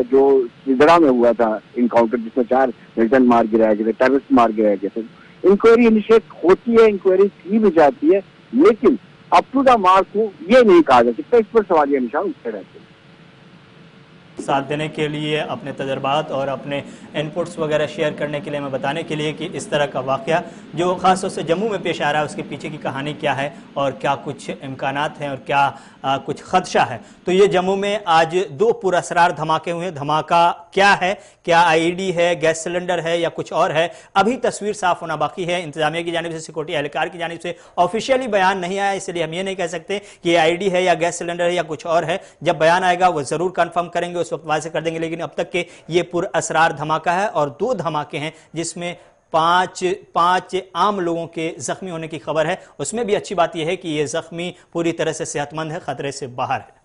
Speaker 4: जो सिदड़ा में हुआ था इनकाउंटर जिसमें 4 मिलिटेंट मार गिराए गए थे, टेररिस्ट मार गिराए गए थे, इंक्वायरी इनिशिएट होती है, इंक्वायरी की भी जाती है, लेकिन अप टू द मार्क को ये नहीं कहा जा सकता, इस पर सवालिया निशान उठते रहते हैं।
Speaker 1: साथ देने के लिए, अपने तजर्बात और अपने इनपुट्स वगैरह शेयर करने के लिए, मैं बताने के लिए कि इस तरह का वाक़या जो ख़ास तौर से जम्मू में पेश आ रहा है उसके पीछे की कहानी क्या है और क्या कुछ इम्कानात हैं और क्या कुछ खदशा है। तो ये जम्मू में आज 2 पुरअसरार धमाके हुए। धमाका क्या है, क्या आईडी है, गैस सिलेंडर है या कुछ और है, अभी तस्वीर साफ होना बाकी है। इंतजामिया की जानिब से, सिक्योरिटी एहलकार की जानिब से ऑफिशियली बयान नहीं आया, इसलिए हम ये नहीं कह सकते कि ये आईडी है या गैस सिलेंडर है या कुछ और है। जब बयान आएगा वो जरूर कंफर्म करेंगे, उस वक्त वाज़ेह कर देंगे। लेकिन अब तक के ये पुरअसरार धमाका है और 2 धमाके हैं जिसमें 5 आम लोगों के जख्मी होने की खबर है। उसमें भी अच्छी बात यह है कि ये जख्मी पूरी तरह से सेहतमंद है, खतरे से बाहर है।